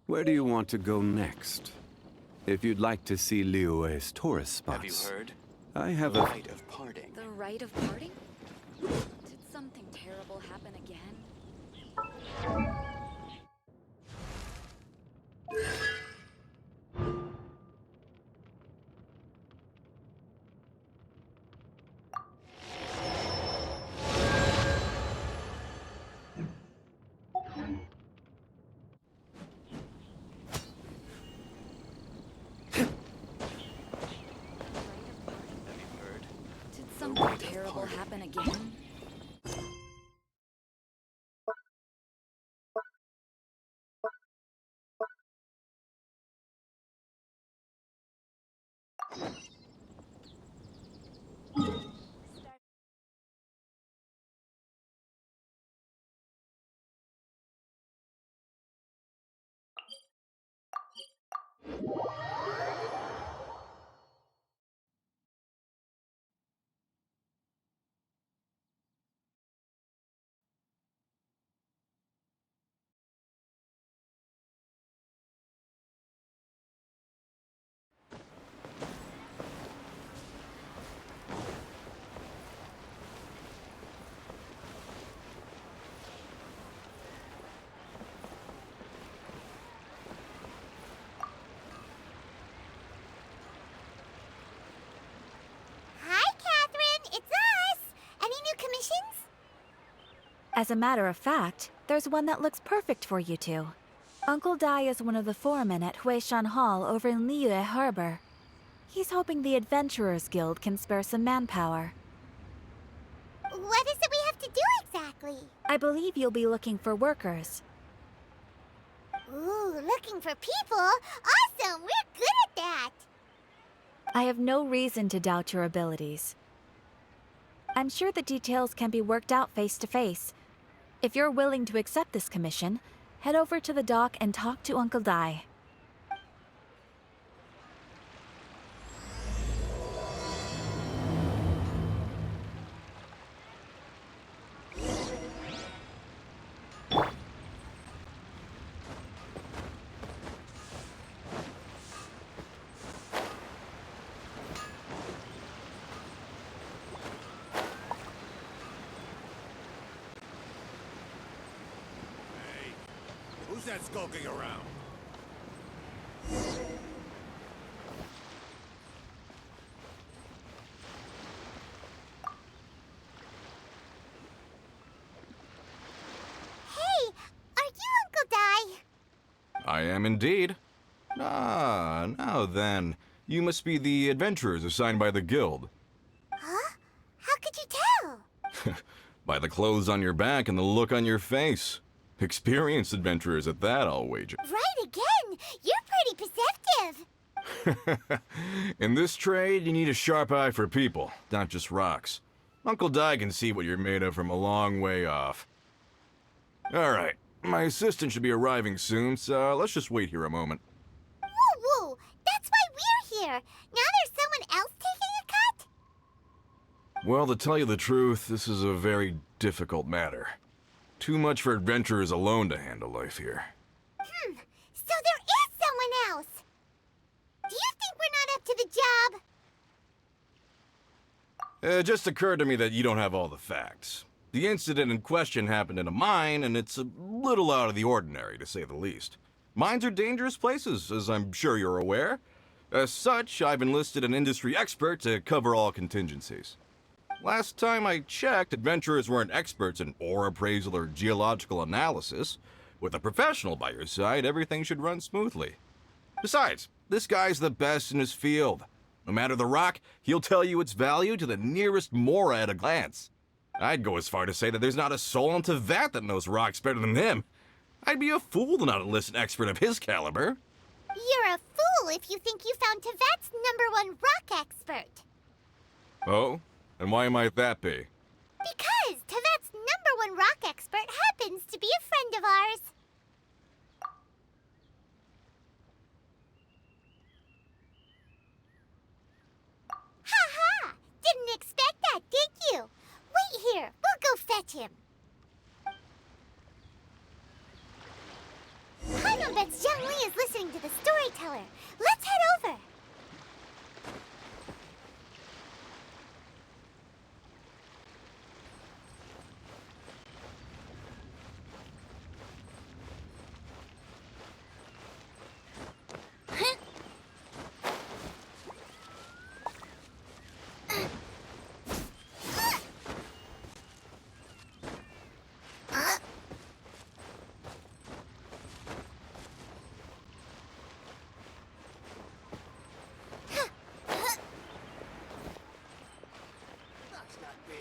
Where do you want to go next? If you'd like to see Liyue's tourist spots... Have you heard? I have the a... rite of parting. The rite of parting? Did something terrible happen again? Did something terrible happen again? As a matter of fact, there's one that looks perfect for you two. Uncle Dai is one of the foremen at Huishan Hall over in Liyue Harbor. He's hoping the Adventurers Guild can spare some manpower. What is it we have to do exactly? I believe you'll be looking for workers. Ooh, looking for people? Awesome! We're good at that! I have no reason to doubt your abilities. I'm sure the details can be worked out face to face. If you're willing to accept this commission, head over to the dock and talk to Uncle Dai. Who's that skulking around? Hey, are you Uncle Dai? I am indeed. Ah, now then. You must be the adventurers assigned by the guild. Huh? How could you tell? By the clothes on your back and the look on your face. Experienced adventurers at that, I'll wager. Right again! You're pretty perceptive! In this trade, you need a sharp eye for people, not just rocks. Uncle Dai can see what you're made of from a long way off. Alright, my assistant should be arriving soon, so let's just wait here a moment. Woo woo! That's why we're here! Now there's someone else taking a cut? Well, to tell you the truth, this is a very difficult matter. Too much for adventurers alone to handle life here. So there is someone else! Do you think we're not up to the job? It just occurred to me that you don't have all the facts. The incident in question happened in a mine, and it's a little out of the ordinary, to say the least. Mines are dangerous places, as I'm sure you're aware. As such, I've enlisted an industry expert to cover all contingencies. Last time I checked, adventurers weren't experts in ore appraisal or geological analysis. With a professional by your side, everything should run smoothly. Besides, this guy's the best in his field. No matter the rock, he'll tell you its value to the nearest mora at a glance. I'd go as far to say that there's not a soul on Tevat that knows rocks better than him. I'd be a fool to not enlist an expert of his caliber. You're a fool if you think you found Tevat's #1 rock expert. Oh? And why might that be? Because Tevat's #1 rock expert happens to be a friend of ours. Ha ha! Didn't expect that, did you? Wait here, we'll go fetch him. Come on, bets Zhongli is listening to the storyteller. Let's head over.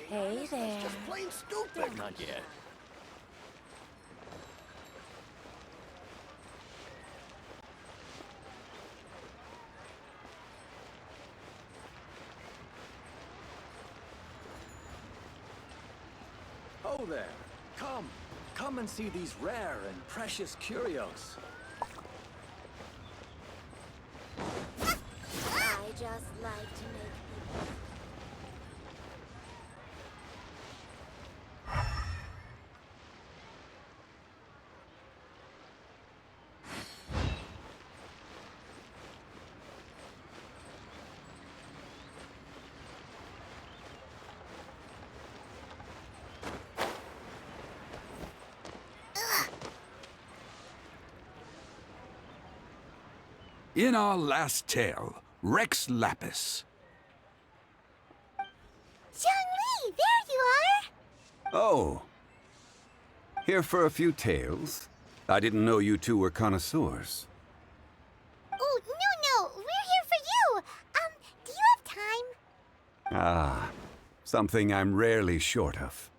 Hey there. Just plain stupid. Not yet. Oh there. Come and see these rare and precious curios. I just like to make people... In our last tale, Rex Lapis. Zhongli, there you are! Oh. Here for a few tales? I didn't know you two were connoisseurs. Oh, no, we're here for you! Do you have time? Ah, something I'm rarely short of.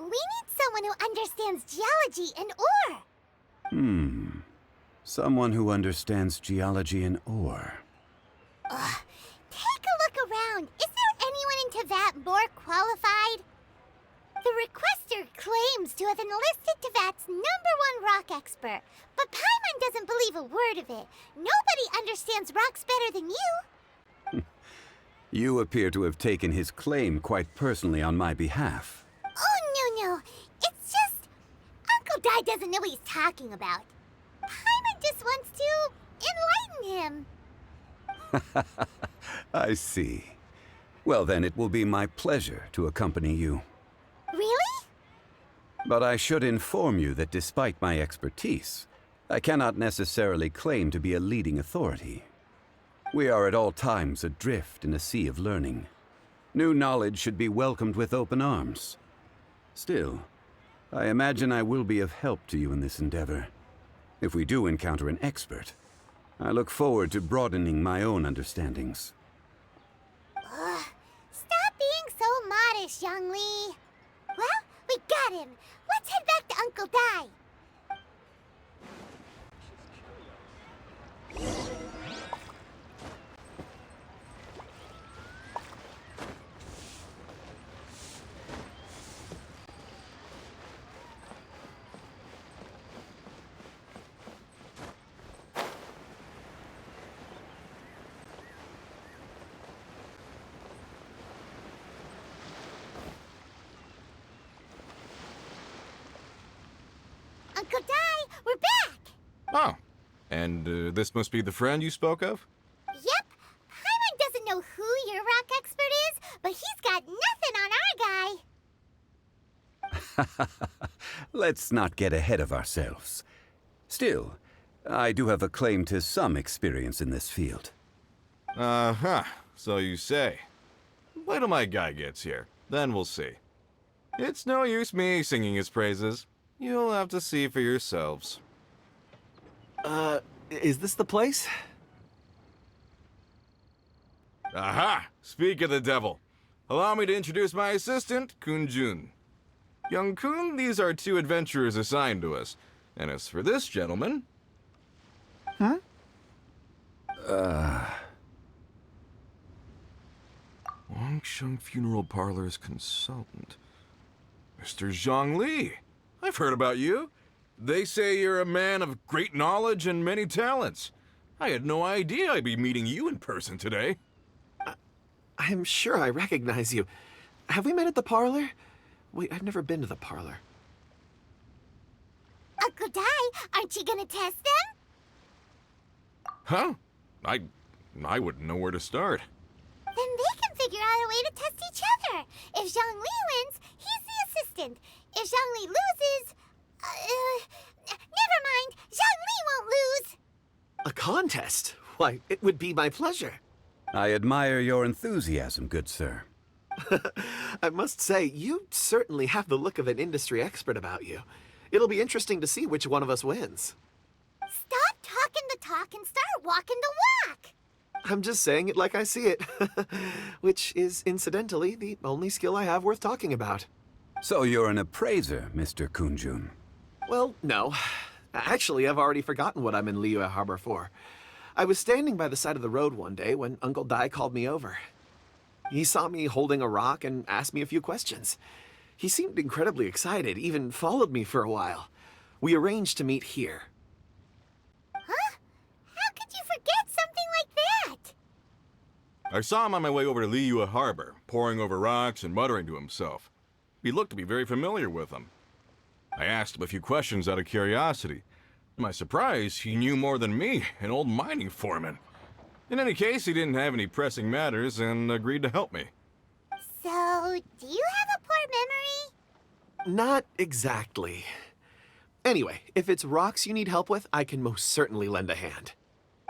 We need someone who understands geology and ore! Someone who understands geology and ore. Take a look around. Is there anyone in Teyvat more qualified? The requester claims to have enlisted Teyvat's #1 rock expert, but Paimon doesn't believe a word of it. Nobody understands rocks better than you. You appear to have taken his claim quite personally on my behalf. Oh, no. It's just... Uncle Dai doesn't know what he's talking about. Paimon just wants to enlighten him. I see. Well, then it will be my pleasure to accompany you. Really? But I should inform you that despite my expertise, I cannot necessarily claim to be a leading authority. We are at all times adrift in a sea of learning. New knowledge should be welcomed with open arms. Still, I imagine I will be of help to you in this endeavor. If we do encounter an expert, I look forward to broadening my own understandings. Stop being so modest, Zhongli. Well, we got him. Let's head back to Uncle Dai. Uncle Dai, we're back! Oh. And this must be the friend you spoke of? Yep. Paimon doesn't know who your rock expert is, but he's got nothing on our guy. Let's not get ahead of ourselves. Still, I do have a claim to some experience in this field. Uh-huh. So you say. Wait till my guy gets here. Then we'll see. It's no use me singing his praises. You'll have to see for yourselves. Is this the place? Aha! Speak of the devil. Allow me to introduce my assistant, Kun Jun. Young Kun, these are 2 adventurers assigned to us. And as for this gentleman... Wangsheng Funeral Parlor's consultant. Mr. Zhongli. I've heard about you. They say you're a man of great knowledge and many talents. I had no idea I'd be meeting you in person today. I'm sure I recognize you. Have we met at the parlor? Wait, I've never been to the parlor. Uncle Dai, aren't you gonna test them? Huh? I wouldn't know where to start. Then they can figure out a way to test each other. If Zhongli wins, he's the assistant. If Zhongli loses... never mind, Zhongli won't lose. A contest? Why, it would be my pleasure. I admire your enthusiasm, good sir. I must say, you certainly have the look of an industry expert about you. It'll be interesting to see which one of us wins. Stop talking the talk and start walking the walk. I'm just saying it like I see it. Which is, incidentally, the only skill I have worth talking about. So you're an appraiser, Mr. Kunjun. Well, no. Actually, I've already forgotten what I'm in Liyue Harbor for. I was standing by the side of the road one day when Uncle Dai called me over. He saw me holding a rock and asked me a few questions. He seemed incredibly excited, even followed me for a while. We arranged to meet here. Huh? How could you forget something like that? I saw him on my way over to Liyue Harbor, poring over rocks and muttering to himself. He looked to be very familiar with them. I asked him a few questions out of curiosity. To my surprise, he knew more than me, an old mining foreman. In any case, he didn't have any pressing matters and agreed to help me. So, do you have a poor memory? Not exactly. Anyway, if it's rocks you need help with, I can most certainly lend a hand.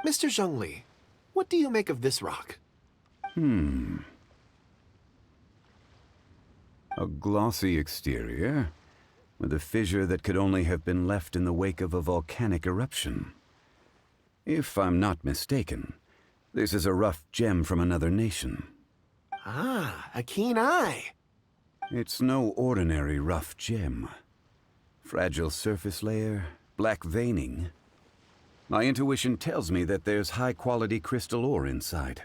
Mr. Zhongli, what do you make of this rock? A glossy exterior, with a fissure that could only have been left in the wake of a volcanic eruption. If I'm not mistaken, this is a rough gem from another nation. Ah, a keen eye. It's no ordinary rough gem. Fragile surface layer, black veining. My intuition tells me that there's high-quality crystal ore inside.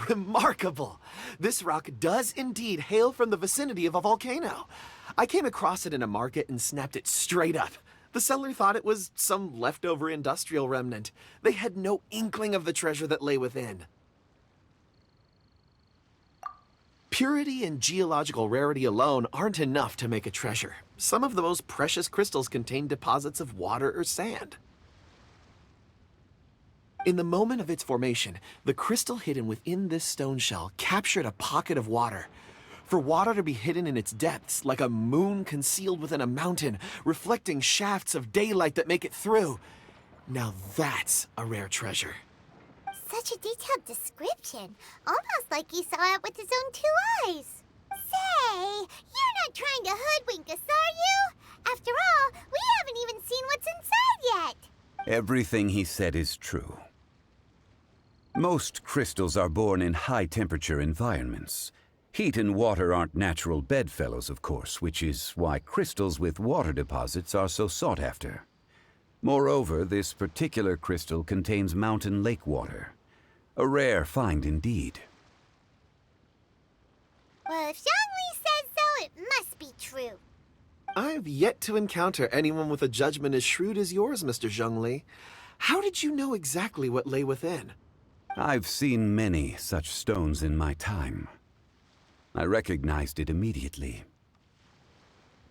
Remarkable! This rock does indeed hail from the vicinity of a volcano. I came across it in a market and snapped it straight up. The seller thought it was some leftover industrial remnant. They had no inkling of the treasure that lay within. Purity and geological rarity alone aren't enough to make a treasure. Some of the most precious crystals contain deposits of water or sand. In the moment of its formation, the crystal hidden within this stone shell captured a pocket of water. For water to be hidden in its depths, like a moon concealed within a mountain, reflecting shafts of daylight that make it through. Now that's a rare treasure. Such a detailed description. Almost like he saw it with his own 2 eyes. Say, you're not trying to hoodwink us, are you? After all, we haven't even seen what's inside yet. Everything he said is true. Most crystals are born in high-temperature environments. Heat and water aren't natural bedfellows, of course, which is why crystals with water deposits are so sought after. Moreover, this particular crystal contains mountain lake water. A rare find indeed. Well, if Zhongli says so, it must be true. I've yet to encounter anyone with a judgment as shrewd as yours, Mr. Zhongli. How did you know exactly what lay within? I've seen many such stones in my time. I recognized it immediately.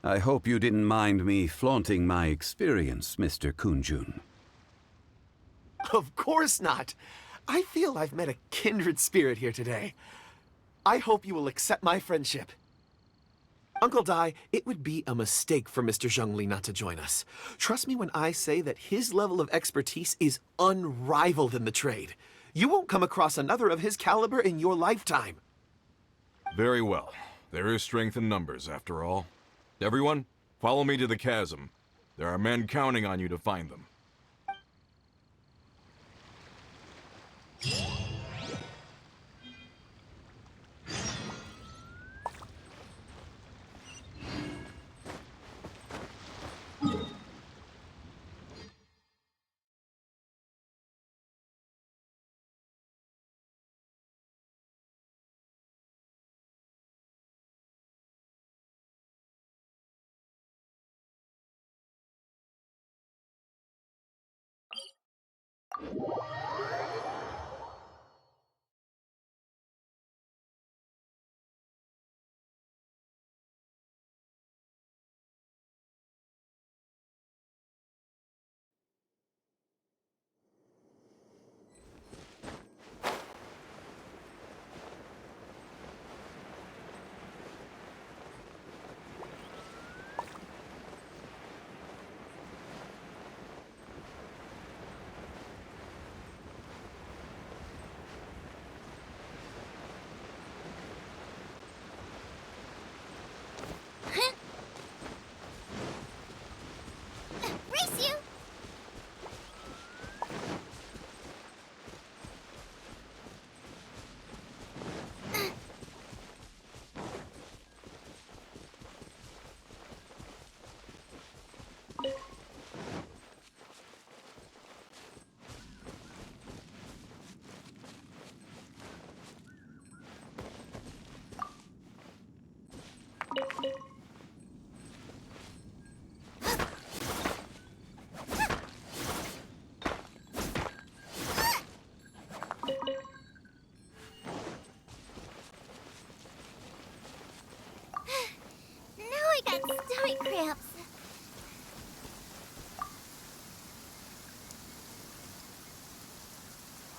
I hope you didn't mind me flaunting my experience, Mr. Kunjun. Of course not. I feel I've met a kindred spirit here today. I hope you will accept my friendship. Uncle Dai, it would be a mistake for Mr. Zhongli not to join us. Trust me when I say that his level of expertise is unrivaled in the trade. You won't come across another of his caliber in your lifetime. Very well. There is strength in numbers, after all. Everyone, follow me to the chasm. There are men counting on you to find them. cramps.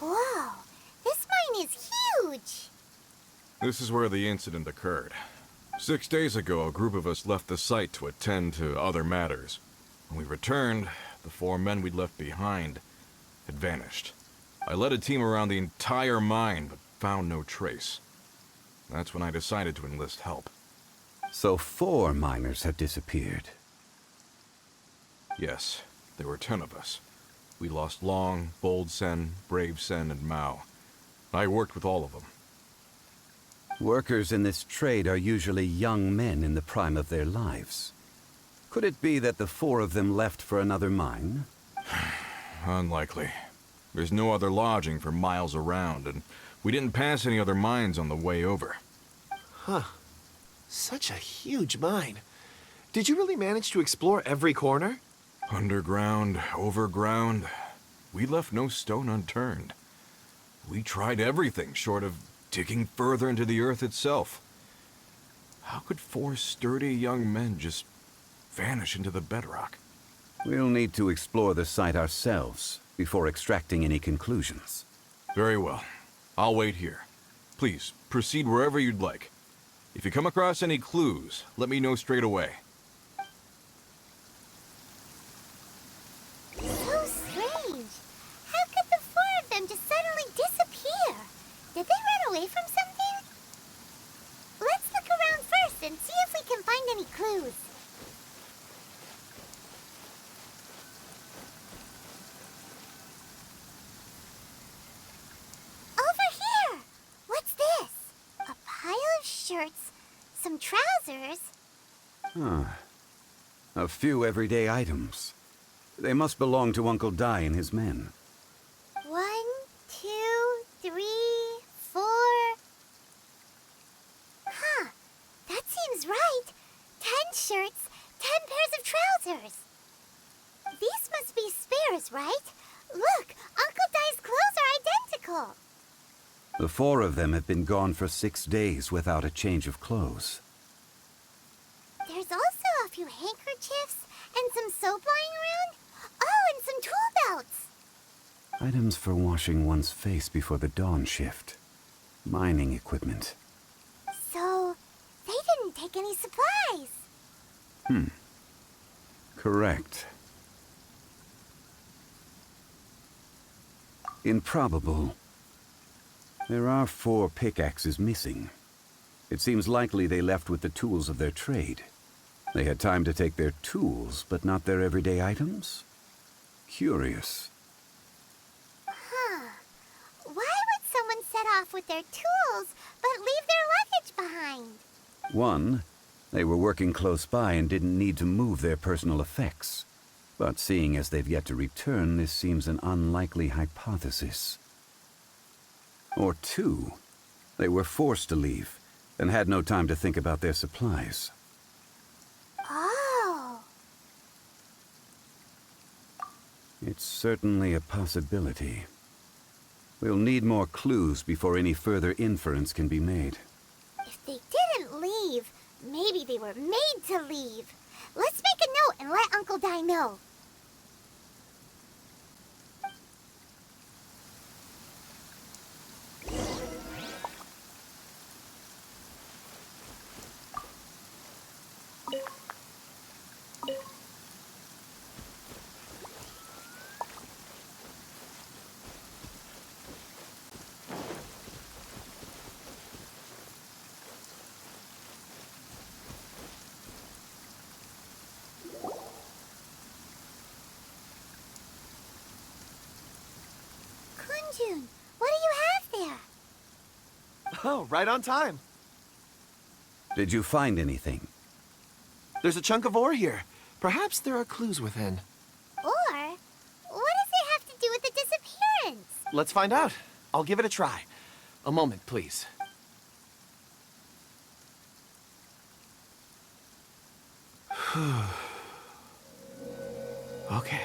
Whoa, this mine is huge! This is where the incident occurred. 6 days ago, a group of us left the site to attend to other matters. When we returned, the 4 men we'd left behind had vanished. I led a team around the entire mine, but found no trace. That's when I decided to enlist help. So 4 miners have disappeared. Yes, there were 10 of us. We lost Long, Bold Sen, Brave Sen, and Mao. I worked with all of them. Workers in this trade are usually young men in the prime of their lives. Could it be that the 4 of them left for another mine? Unlikely. There's no other lodging for miles around, and we didn't pass any other mines on the way over. Huh. Such a huge mine. Did you really manage to explore every corner? Underground, overground, we left no stone unturned. We tried everything short of digging further into the earth itself. How could 4 sturdy young men just vanish into the bedrock? We'll need to explore the site ourselves before extracting any conclusions. Very well. I'll wait here. Please, proceed wherever you'd like. If you come across any clues, let me know straight away. So strange. How could the 4 of them just suddenly disappear? Did they run away from something? Let's look around first and see if we can find any clues. Over here! What's this? A pile of shirts, some trousers. A few everyday items. They must belong to Uncle Dai and his men. 1, 2, 3, 4. Huh, that seems right. 10 shirts, 10 pairs of trousers. These must be spares, right? Look, Uncle Dai's clothes are identical. The 4 of them have been gone for 6 days without a change of clothes. There's also a few handkerchiefs and some soap lying around. Oh, and some tool belts. Items for washing one's face before the dawn shift. Mining equipment. So, they didn't take any supplies. Correct. Improbable. There are 4 pickaxes missing. It seems likely they left with the tools of their trade. They had time to take their tools, but not their everyday items? Curious. Huh. Why would someone set off with their tools, but leave their luggage behind? 1, they were working close by and didn't need to move their personal effects. But seeing as they've yet to return, this seems an unlikely hypothesis. Or 2, they were forced to leave and had no time to think about their supplies. Oh. It's certainly a possibility. We'll need more clues before any further inference can be made. If they didn't leave, maybe they were made to leave. Let's make a note and let Uncle Dai know. Kunjun, what do you have there? Oh, right on time. Did you find anything? There's a chunk of ore here. Perhaps there are clues within. Or, what does it have to do with the disappearance? Let's find out. I'll give it a try. A moment, please. Okay.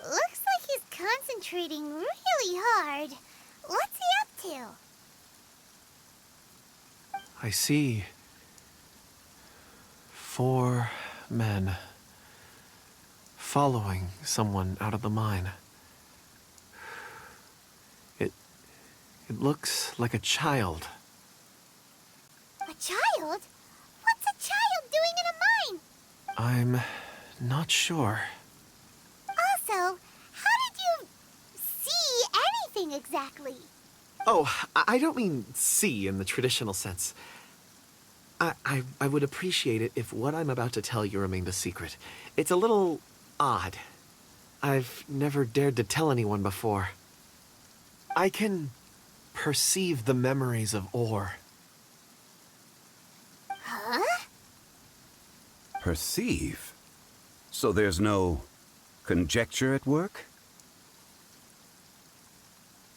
Looks like he's concentrating really hard. What's he up to? I see 4 men following someone out of the mine. It looks like a child. A child? What's a child doing in a mine? I'm not sure. Also, how did you see anything exactly? Oh, I don't mean see in the traditional sense. I would appreciate it if what I'm about to tell you remained a secret. It's a little odd. I've never dared to tell anyone before. I can perceive the memories of ore. Huh? Perceive? So there's no conjecture at work?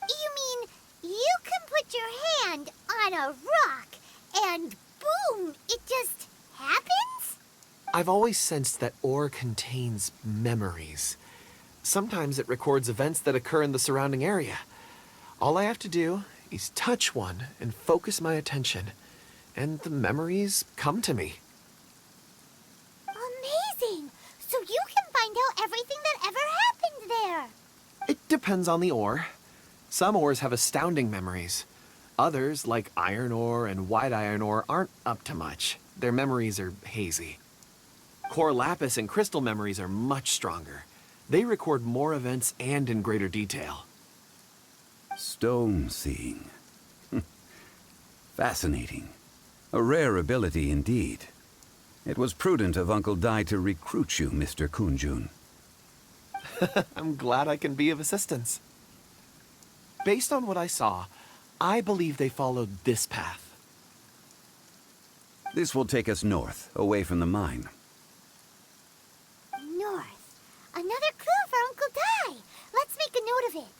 You mean you can put your hand on a rock and boom, it just happens? I've always sensed that ore contains memories. Sometimes it records events that occur in the surrounding area. All I have to do is touch one and focus my attention, and the memories come to me. Amazing! So you can find out everything that ever happened there. It depends on the ore. Some ores have astounding memories. Others, like iron ore and white iron ore, aren't up to much. Their memories are hazy. Core lapis and crystal memories are much stronger. They record more events and in greater detail. Stone seeing. Fascinating. A rare ability indeed. It was prudent of Uncle Dai to recruit you, Mr. Kunjun. I'm glad I can be of assistance. Based on what I saw, I believe they followed this path. This will take us north, away from the mine. North. Another clue for Uncle Dai. Let's make a note of it.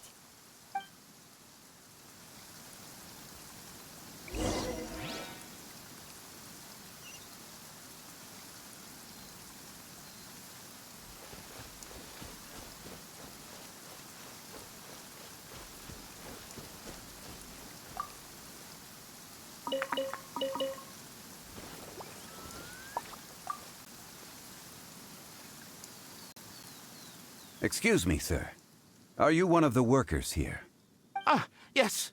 Excuse me, sir. Are you one of the workers here? Ah, yes.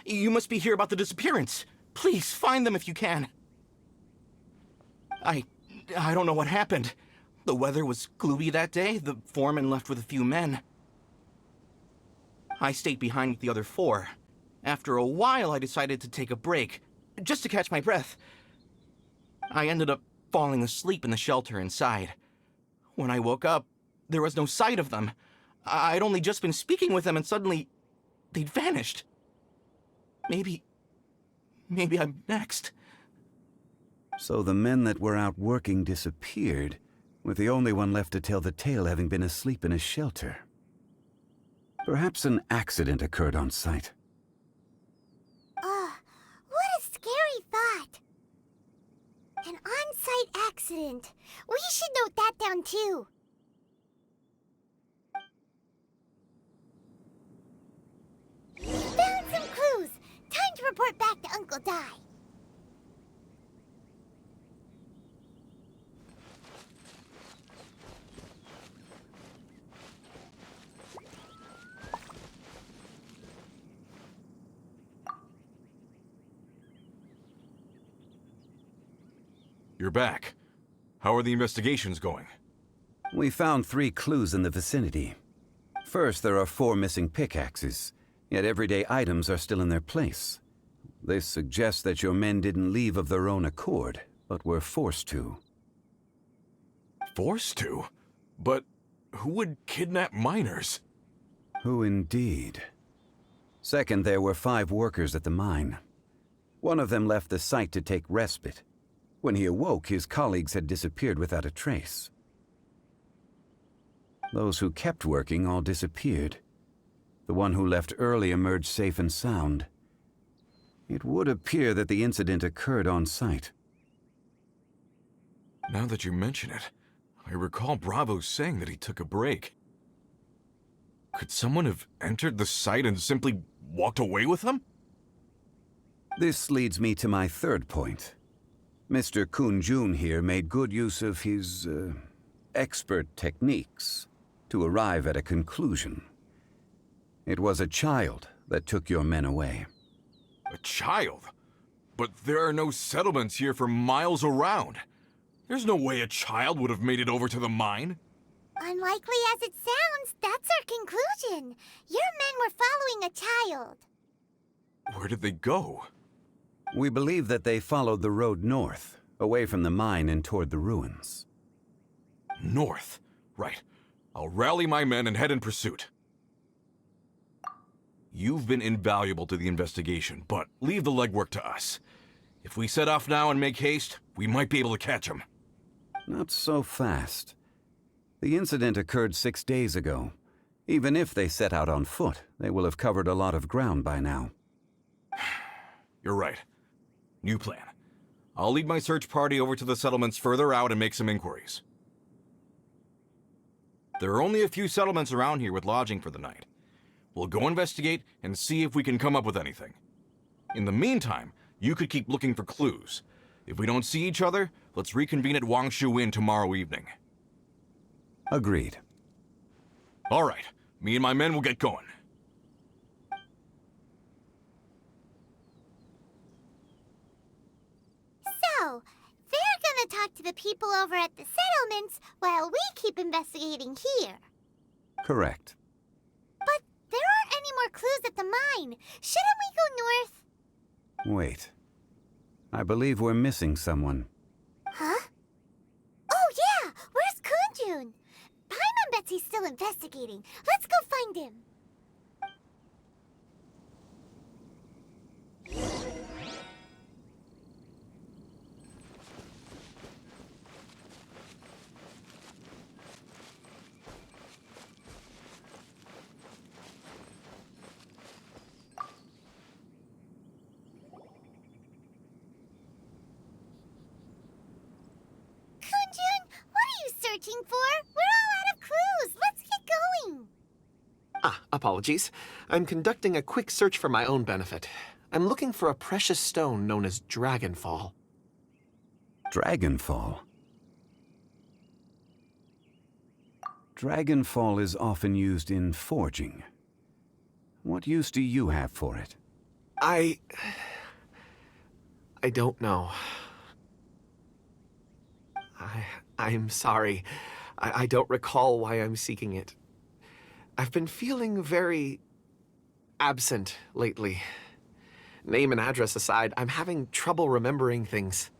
You must be here about the disappearance. Please, find them if you can. I don't know what happened. The weather was gloomy that day. The foreman left with a few men. I stayed behind with the other 4. After a while, I decided to take a break, just to catch my breath. I ended up falling asleep in the shelter inside. When I woke up, there was no sight of them. I'd only just been speaking with them and suddenly they'd vanished. Maybe I'm next. So the men that were out working disappeared, with the only one left to tell the tale having been asleep in a shelter. Perhaps an accident occurred on site. What a scary thought. An on-site accident. We should note that down too. Found some clues. Time to report back to Uncle Dai. You're back. How are the investigations going? We found 3 clues in the vicinity. First, there are 4 missing pickaxes, yet everyday items are still in their place. This suggests that your men didn't leave of their own accord, but were forced to. Forced to? But who would kidnap miners? Who indeed? Second, there were 5 workers at the mine. One of them left the site to take respite. When he awoke, his colleagues had disappeared without a trace. Those who kept working all disappeared. The one who left early emerged safe and sound. It would appear that the incident occurred on site. Now that you mention it, I recall Bravo saying that he took a break. Could someone have entered the site and simply walked away with him? This leads me to my third point. Mr. Kun-jun here made good use of his, expert techniques to arrive at a conclusion. It was a child that took your men away. A child? But there are no settlements here for miles around. There's no way a child would have made it over to the mine. Unlikely as it sounds, that's our conclusion. Your men were following a child. Where did they go? We believe that they followed the road north, away from the mine and toward the ruins. North? Right. I'll rally my men and head in pursuit. You've been invaluable to the investigation, but leave the legwork to us. If we set off now and make haste, we might be able to catch them. Not so fast. The incident occurred 6 days ago. Even if they set out on foot, they will have covered a lot of ground by now. You're right. New plan. I'll lead my search party over to the settlements further out and make some inquiries. There are only a few settlements around here with lodging for the night. We'll go investigate and see if we can come up with anything. In the meantime, you could keep looking for clues. If we don't see each other, let's reconvene at Wangshu Inn tomorrow evening. Agreed. All right. Me and my men will get going. So, they're gonna talk to the people over at the settlements while we keep investigating here. Correct. But there aren't any more clues at the mine. Shouldn't we go north? Wait. I believe we're missing someone. Huh? Oh yeah! Where's Kun-jun? Paimon bets he's still investigating. Let's go find him. Searching for? We're all out of clues. Let's get going. Apologies. I'm conducting a quick search for my own benefit. I'm looking for a precious stone known as Dragonfall. Dragonfall? Dragonfall is often used in forging. What use do you have for it? I don't know. I'm sorry. I don't recall why I'm seeking it. I've been feeling very absent lately. Name and address aside, I'm having trouble remembering things.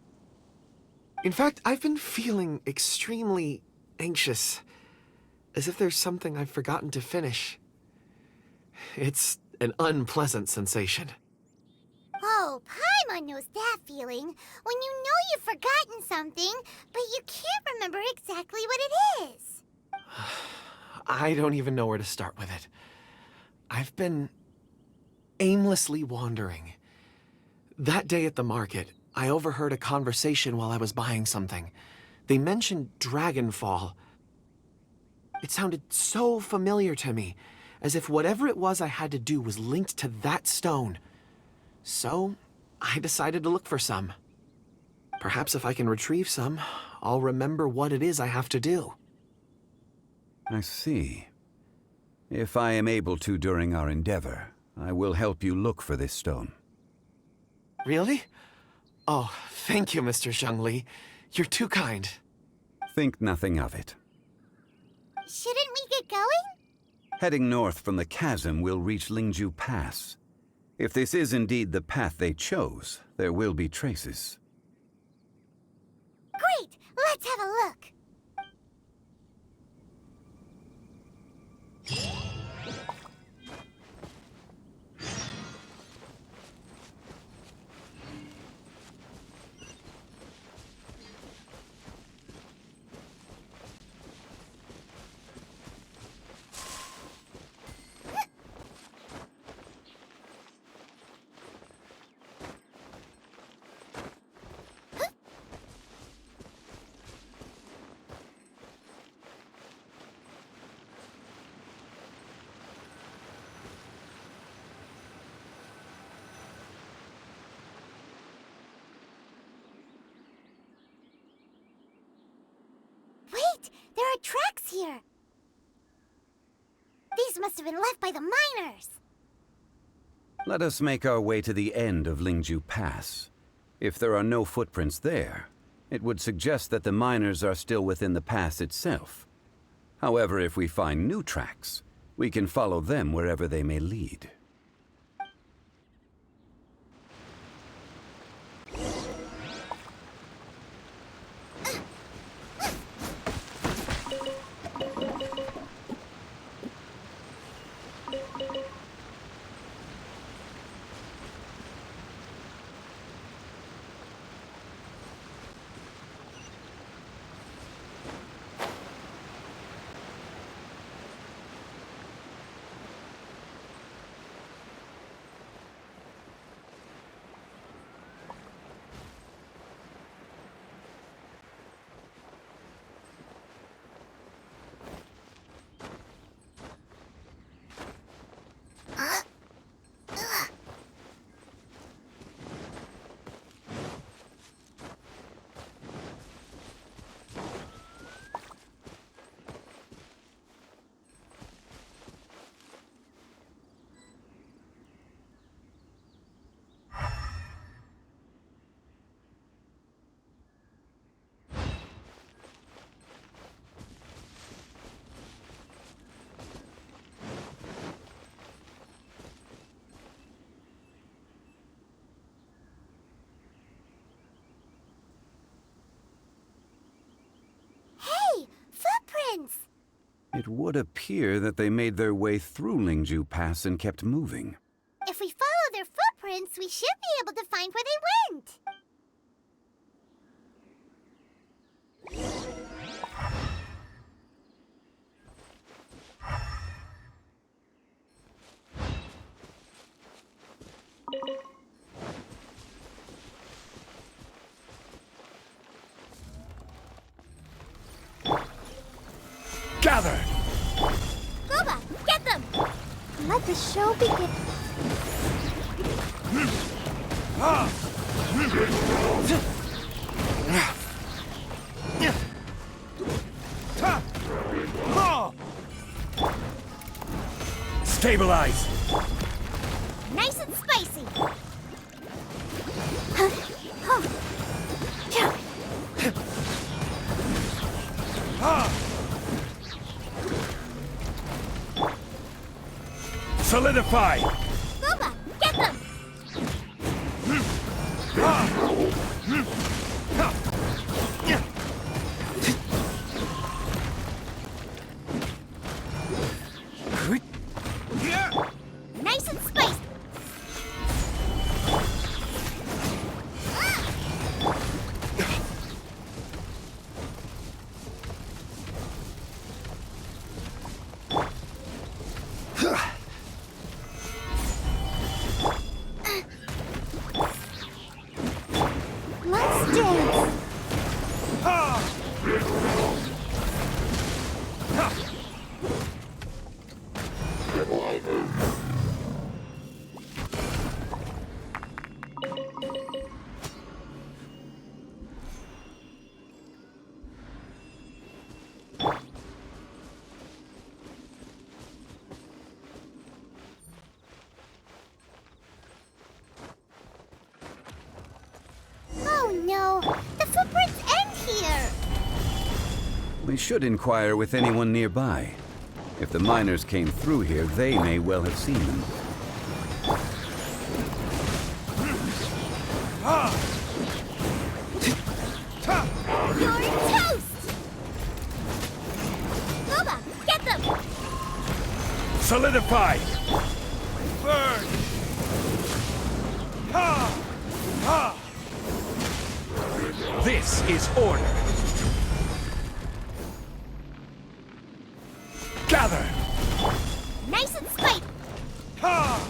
In fact, I've been feeling extremely anxious, as if there's something I've forgotten to finish. It's an unpleasant sensation. Oh, Paimon knows that feeling. When you know you've forgotten something, but you can't remember exactly what it is. I don't even know where to start with it. I've been aimlessly wandering. That day at the market, I overheard a conversation while I was buying something. They mentioned Dragonfall. It sounded so familiar to me, as if whatever it was I had to do was linked to that stone. So, I decided to look for some. Perhaps if I can retrieve some, I'll remember what it is I have to do. I see. If I am able to during our endeavor, I will help you look for this stone. Really? Oh, thank you, Mr. Zhongli. You're too kind. Think nothing of it. Shouldn't we get going? Heading north from the chasm, we'll reach Lingju Pass. If this is indeed the path they chose, there will be traces. Great! Let's have a look! tracks here. These must have been left by the miners. Let us make our way to the end of Lingju Pass. If there are no footprints there, it would suggest that the miners are still within the pass itself. However, if we find new tracks, we can follow them wherever they may lead. It would appear that they made their way through Lingju Pass and kept moving. If we follow their footprints, we should be able to find where they went. Gather! Goba, get them! Let the show begin. Stabilize! Nice and spicy. Solidify! Goba, get them! Nice and spicy. Let's dance. Oh no, the footprints end here. We should inquire with anyone nearby. If the miners came through here, they may well have seen them. You're toast! Goba, get them! Solidify! Burn! This is order. Gather! Nice and spicy. Out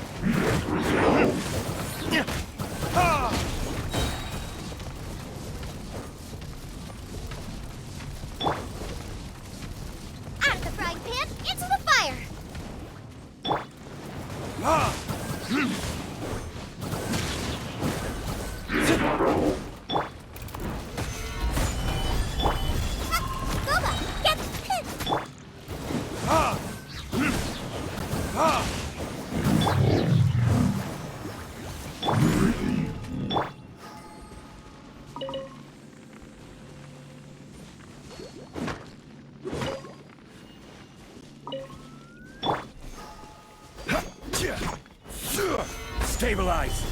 of the frying pan, into the fire. Goba, get Stabilize!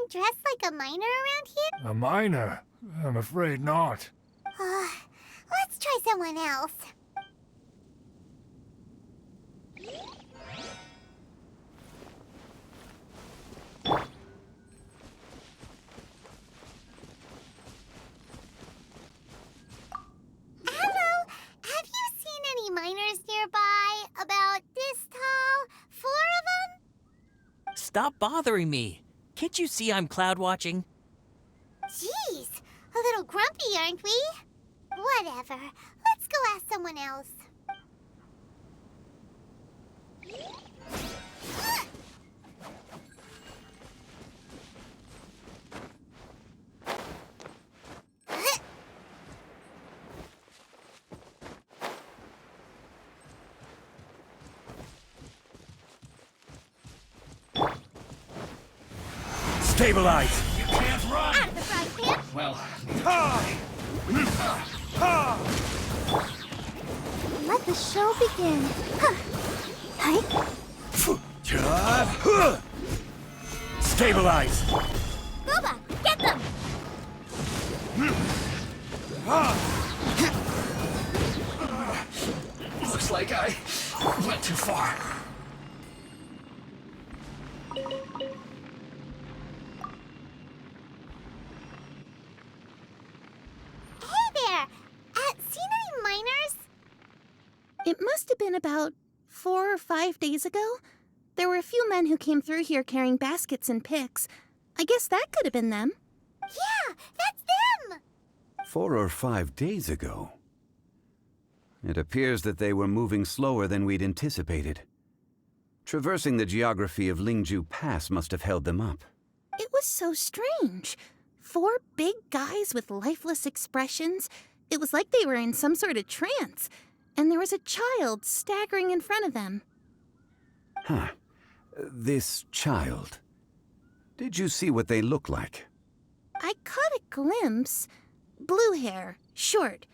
Dressed like a miner around here? A miner? I'm afraid not. Let's try someone else. Hello, have you seen any miners nearby? About this tall? 4 of them? Stop bothering me. Can't you see I'm cloud watching? Jeez, a little grumpy, aren't we? Whatever. Let's go ask someone else. Stabilize! You can't run! Out of the frying pan! Well... Let the show begin. Stabilize! Booba, get them! Looks like I went too far. It must have been about 4 or 5 days ago. There were a few men who came through here carrying baskets and picks. I guess that could have been them. Yeah, that's them! 4 or 5 days ago. It appears that they were moving slower than we'd anticipated. Traversing the geography of Lingju Pass must have held them up. It was so strange. 4 big guys with lifeless expressions. It was like they were in some sort of trance. And there was a child staggering in front of them. Huh. This child. Did you see what they look like? I caught a glimpse. Blue hair, short.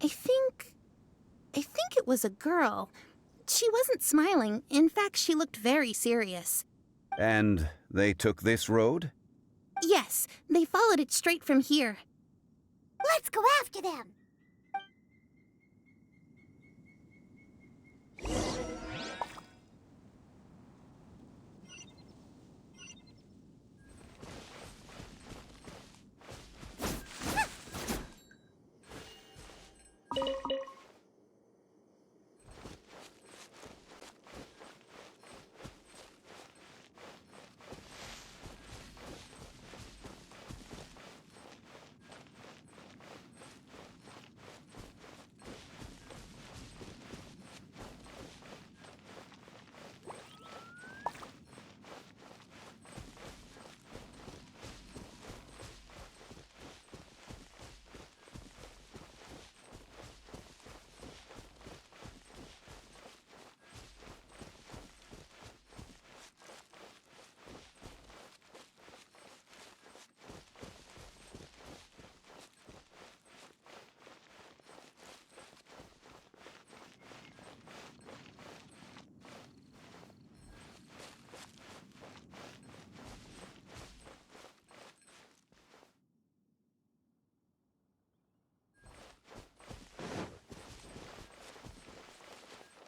I think it was a girl. She wasn't smiling. In fact, she looked very serious. And they took this road? Yes, they followed it straight from here. Let's go after them!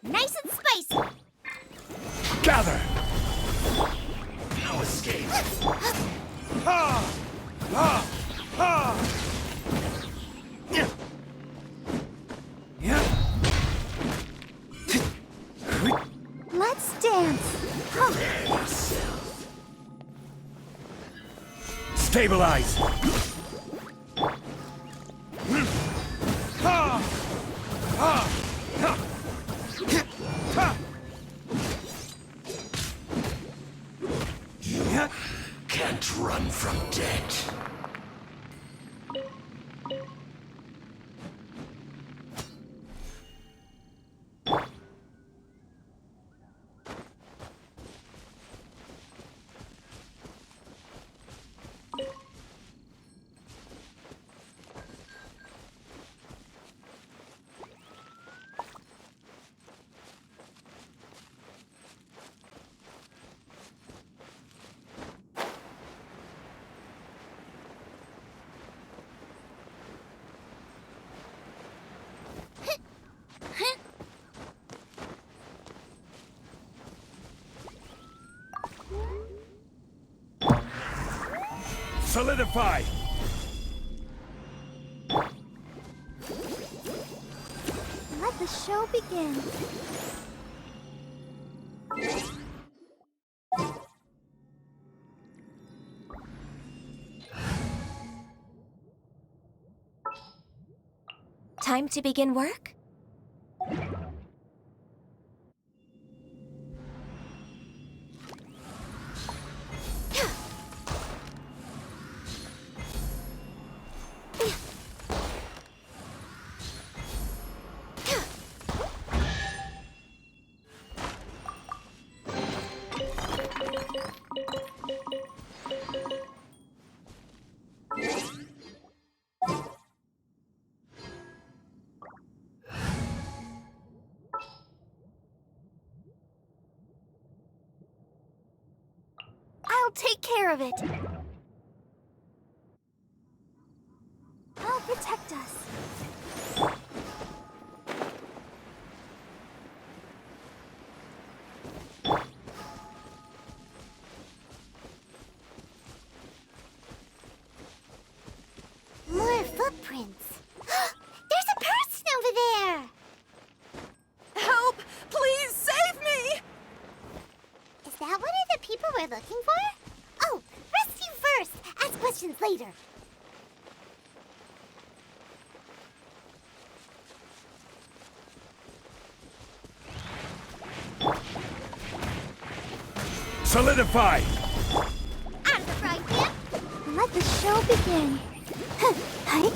Nice and spicy! Gather! No escape! Ha! Ha! Ha! Yeah. Let's dance! Stabilize! Ha! Ha! Ha! Can't run from Solidify! Let the show begin. Time to begin work? I'll take care of it. I'll protect us. More footprints. There's a person over there! Help! Please save me! Is that one of the people we're looking for? Oh, rescue first! Ask questions later. Solidify! Out of the frying pan! Let the show begin. Hi.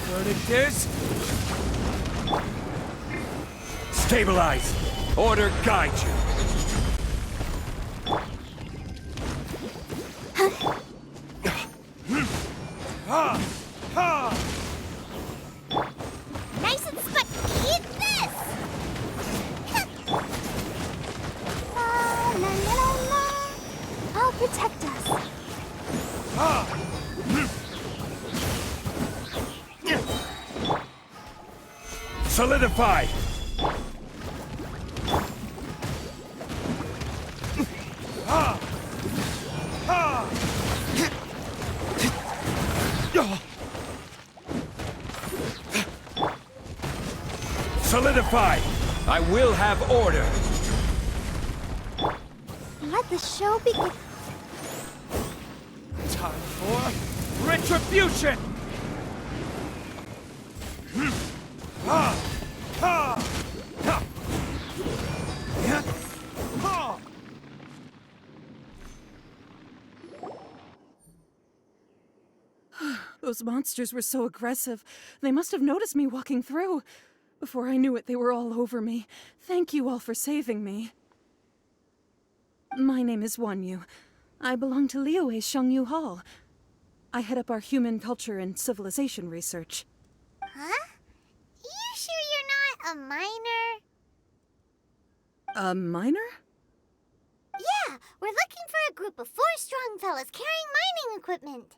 Verdict is... Stabilize! Order guide you! Nice and spot! Eat this! La la la la. I'll protect us. Solidify! Solidify! I will have order! Let the show begin. Time for retribution! Those monsters were so aggressive. They must have noticed me walking through. Before I knew it, they were all over me. Thank you all for saving me. My name is Wanyu. I belong to Liyue's Shengyu Hall. I head up our human culture and civilization research. Huh? You sure you're not a miner? A miner? Yeah, we're looking for a group of 4 strong fellas carrying mining equipment.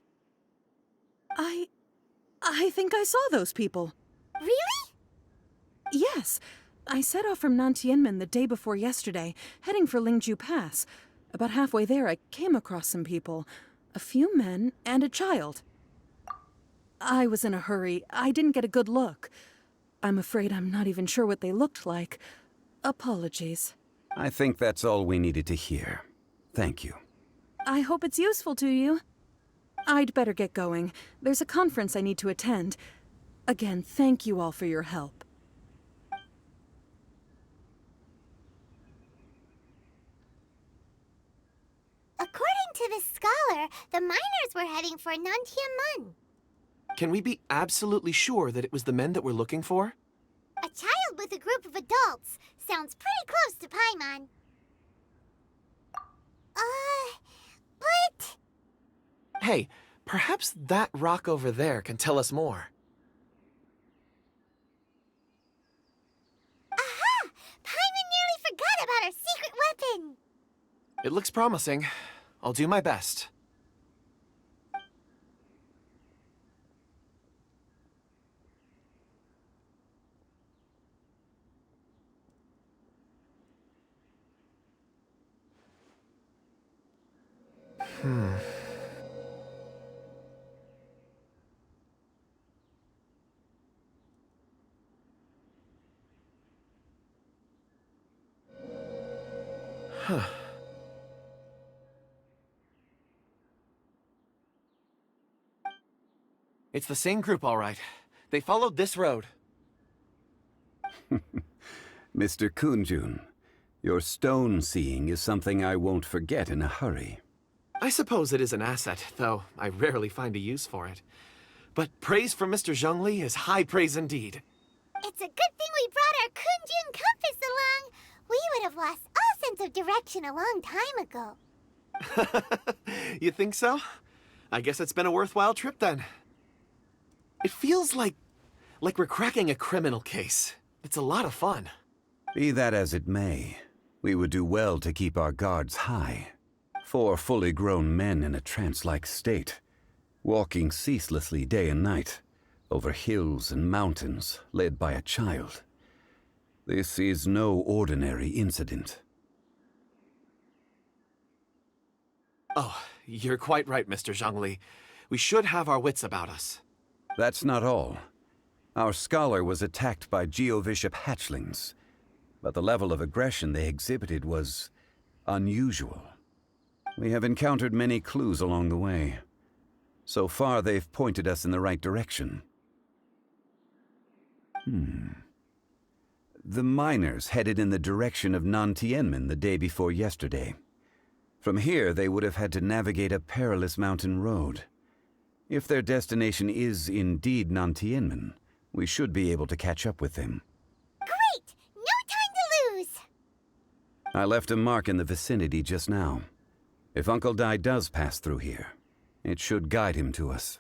I think I saw those people. Really? Yes. I set off from Nantianmen the day before yesterday, heading for Lingju Pass. About halfway there, I came across some people. A few men and a child. I was in a hurry. I didn't get a good look. I'm afraid I'm not even sure what they looked like. Apologies. I think that's all we needed to hear. Thank you. I hope it's useful to you. I'd better get going. There's a conference I need to attend. Again, thank you all for your help. According to this scholar, the miners were heading for Nantianmen. Can we be absolutely sure that it was the men that we're looking for? A child with a group of adults. Sounds pretty close to Paimon. But... Hey, perhaps that rock over there can tell us more. Aha! Paimon nearly forgot about our secret weapon! It looks promising. I'll do my best. It's the same group, all right. They followed this road. Mr. Kunjun, your stone seeing is something I won't forget in a hurry. I suppose it is an asset, though I rarely find a use for it. But praise from Mr. Zhongli is high praise indeed. It's a good thing we brought our Kunjun compass along. We would have lost all sense of direction a long time ago. You think so? I guess it's been a worthwhile trip then. It feels like we're cracking a criminal case. It's a lot of fun. Be that as it may, we would do well to keep our guards high. 4 fully grown men in a trance-like state, walking ceaselessly day and night, over hills and mountains, led by a child. This is no ordinary incident. Oh, you're quite right, Mr. Zhongli. We should have our wits about us. That's not all. Our scholar was attacked by Geovishap hatchlings, but the level of aggression they exhibited was unusual. We have encountered many clues along the way. So far, they've pointed us in the right direction. The miners headed in the direction of Nantianmen the day before yesterday. From here, they would have had to navigate a perilous mountain road. If their destination is indeed Nantianmen, we should be able to catch up with them. Great! No time to lose! I left a mark in the vicinity just now. If Uncle Dai does pass through here, it should guide him to us.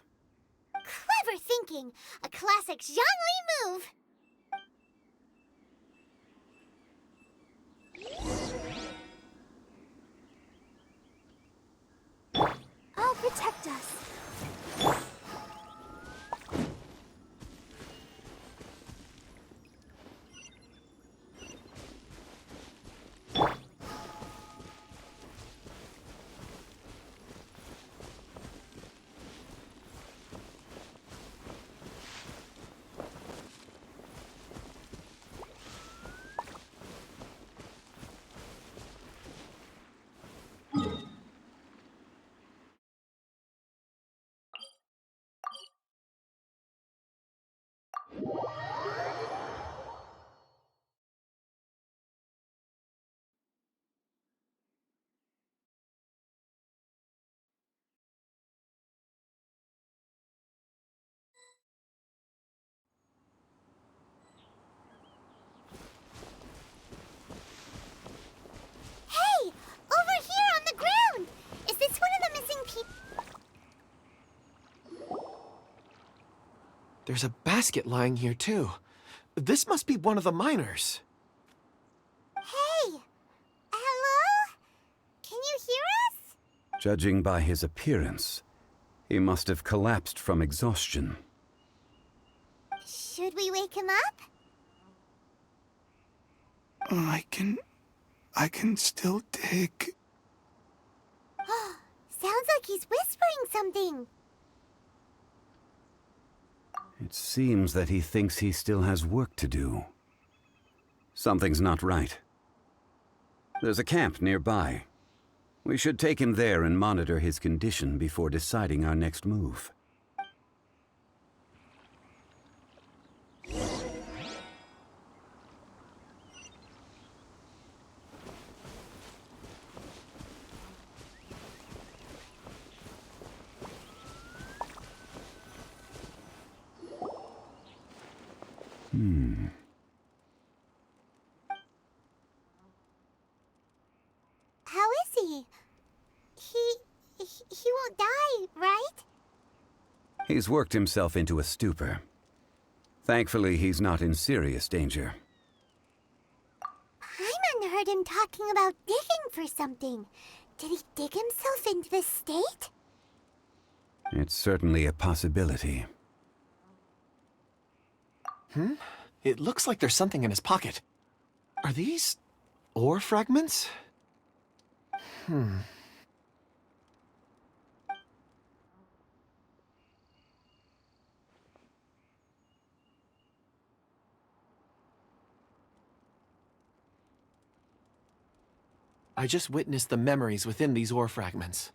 Clever thinking! A classic Zhongli move! I'll protect us. There's a basket lying here, too. This must be one of the miners. Hey! Hello? Can you hear us? Judging by his appearance, he must have collapsed from exhaustion. Should we wake him up? I can still dig. Sounds like he's whispering something. It seems that he thinks he still has work to do. Something's not right. There's a camp nearby. We should take him there and monitor his condition before deciding our next move. How is he? He won't die, right? He's worked himself into a stupor. Thankfully, he's not in serious danger. Paimon heard him talking about digging for something. Did he dig himself into this state? It's certainly a possibility. It looks like there's something in his pocket. Are these ore fragments? I just witnessed the memories within these ore fragments.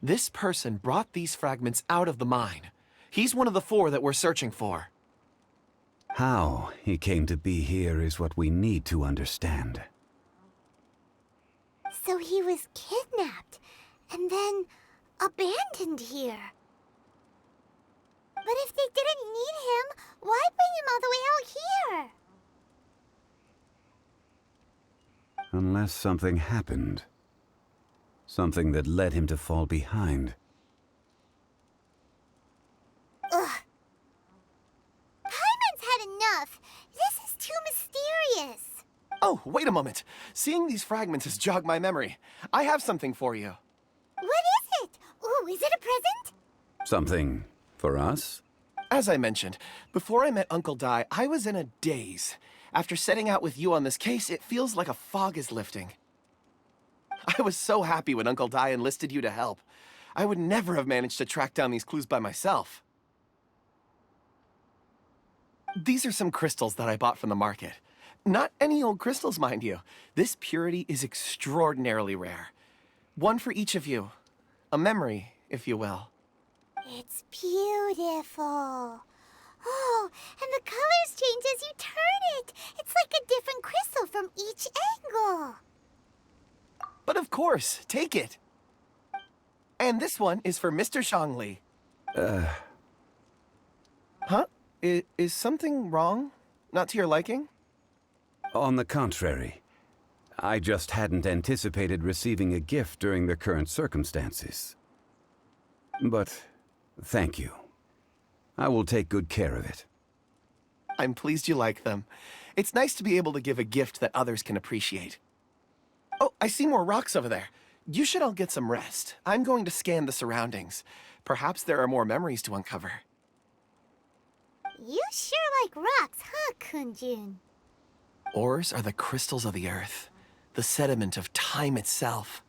This person brought these fragments out of the mine. He's one of the 4 that we're searching for. How he came to be here is what we need to understand. So he was kidnapped, and then abandoned here. But if they didn't need him, why bring him all the way out here? Unless something happened. Something that led him to fall behind. Ugh. Paimon's had enough. This is too mysterious. Oh, wait a moment. Seeing these fragments has jogged my memory. I have something for you. What is it? Ooh, is it a present? Something for us? As I mentioned, before I met Uncle Dai, I was in a daze. After setting out with you on this case, it feels like a fog is lifting. I was so happy when Uncle Dai enlisted you to help. I would never have managed to track down these clues by myself. These are some crystals that I bought from the market. Not any old crystals, mind you. This purity is extraordinarily rare. One for each of you. A memory, if you will. It's beautiful. Oh, and the colors change as you turn it. It's like a different crystal from each angle. But of course, take it. And this one is for Mr. Zhongli. Huh? Is something wrong? Not to your liking? On the contrary. I just hadn't anticipated receiving a gift during the current circumstances. But thank you. I will take good care of it. I'm pleased you like them. It's nice to be able to give a gift that others can appreciate. Oh, I see more rocks over there. You should all get some rest. I'm going to scan the surroundings. Perhaps there are more memories to uncover. You sure like rocks, huh, Kunjun? Ores are the crystals of the earth, the sediment of time itself.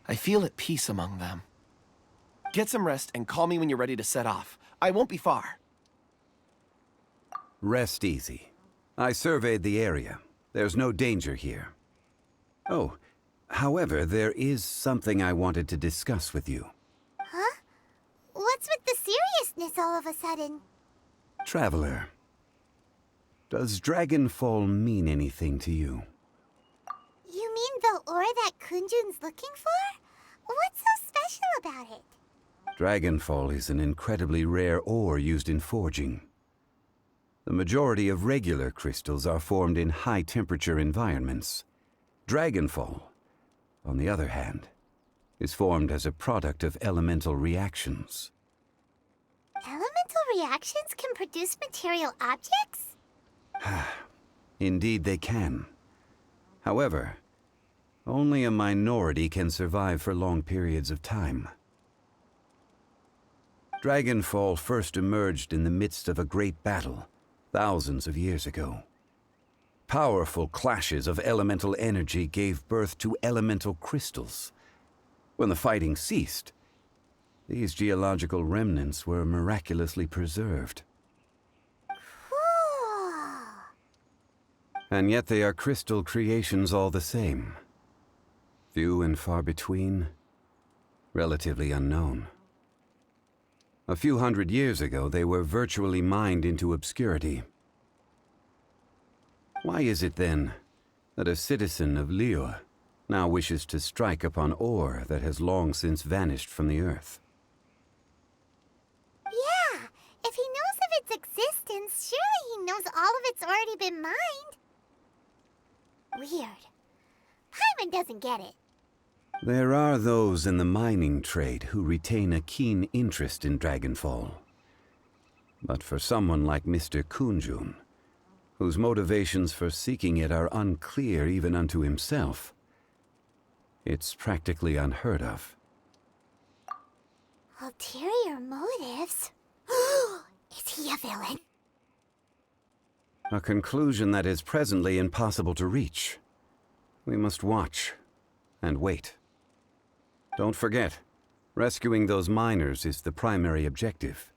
I feel at peace among them. Get some rest and call me when you're ready to set off. I won't be far. Rest easy. I surveyed the area. There's no danger here. Oh, however, there is something I wanted to discuss with you. Huh? What's with the seriousness all of a sudden? Traveler, does Dragonfall mean anything to you? You mean the ore that Kunjun's looking for? What's so special about it? Dragonfall is an incredibly rare ore used in forging. The majority of regular crystals are formed in high-temperature environments. Dragonfall, on the other hand, is formed as a product of elemental reactions. Elemental reactions can produce material objects? Indeed they can. However, only a minority can survive for long periods of time. Dragonfall first emerged in the midst of a great battle, thousands of years ago. Powerful clashes of elemental energy gave birth to elemental crystals. When the fighting ceased, these geological remnants were miraculously preserved. Cool. And yet they are crystal creations all the same. Few and far between, relatively unknown. A few hundred years ago, they were virtually mined into obscurity. Why is it, then, that a citizen of Liyue now wishes to strike upon ore that has long since vanished from the earth? Yeah, if he knows of its existence, surely he knows all of it's already been mined. Weird. Paimon doesn't get it. There are those in the mining trade who retain a keen interest in Dragonfall. But for someone like Mr. Kunjun, whose motivations for seeking it are unclear even unto himself, it's practically unheard of. Ulterior motives? Is he a villain? A conclusion that is presently impossible to reach. We must watch and wait. Don't forget, rescuing those miners is the primary objective.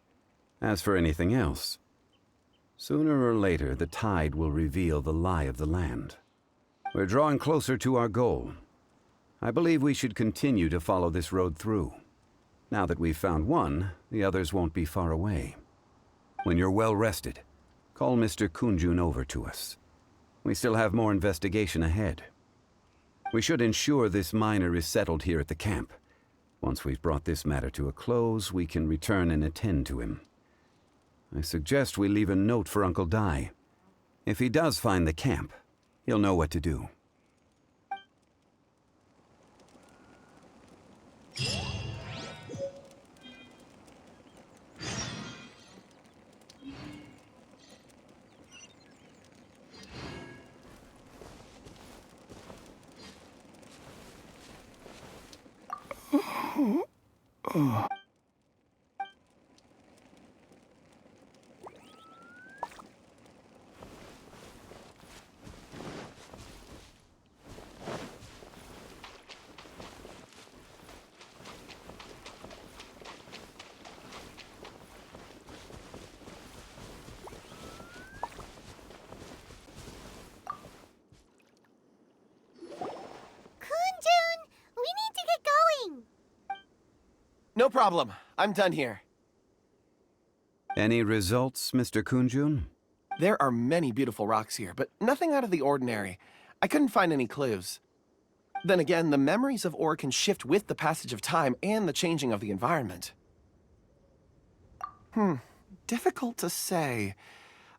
As for anything else, sooner or later the tide will reveal the lie of the land. We're drawing closer to our goal, I believe we should continue to follow this road through. Now that we've found one, the others won't be far away. When you're well rested, call Mr. Kunjun over to us. We still have more investigation ahead. We should ensure this miner is settled here at the camp. Once we've brought this matter to a close, we can return and attend to him. I suggest we leave a note for Uncle Dai. If he does find the camp, he'll know what to do. No problem. I'm done here. Any results, Mr. Kunjun? There are many beautiful rocks here, but nothing out of the ordinary. I couldn't find any clues. Then again, the memories of ore can shift with the passage of time and the changing of the environment. Difficult to say.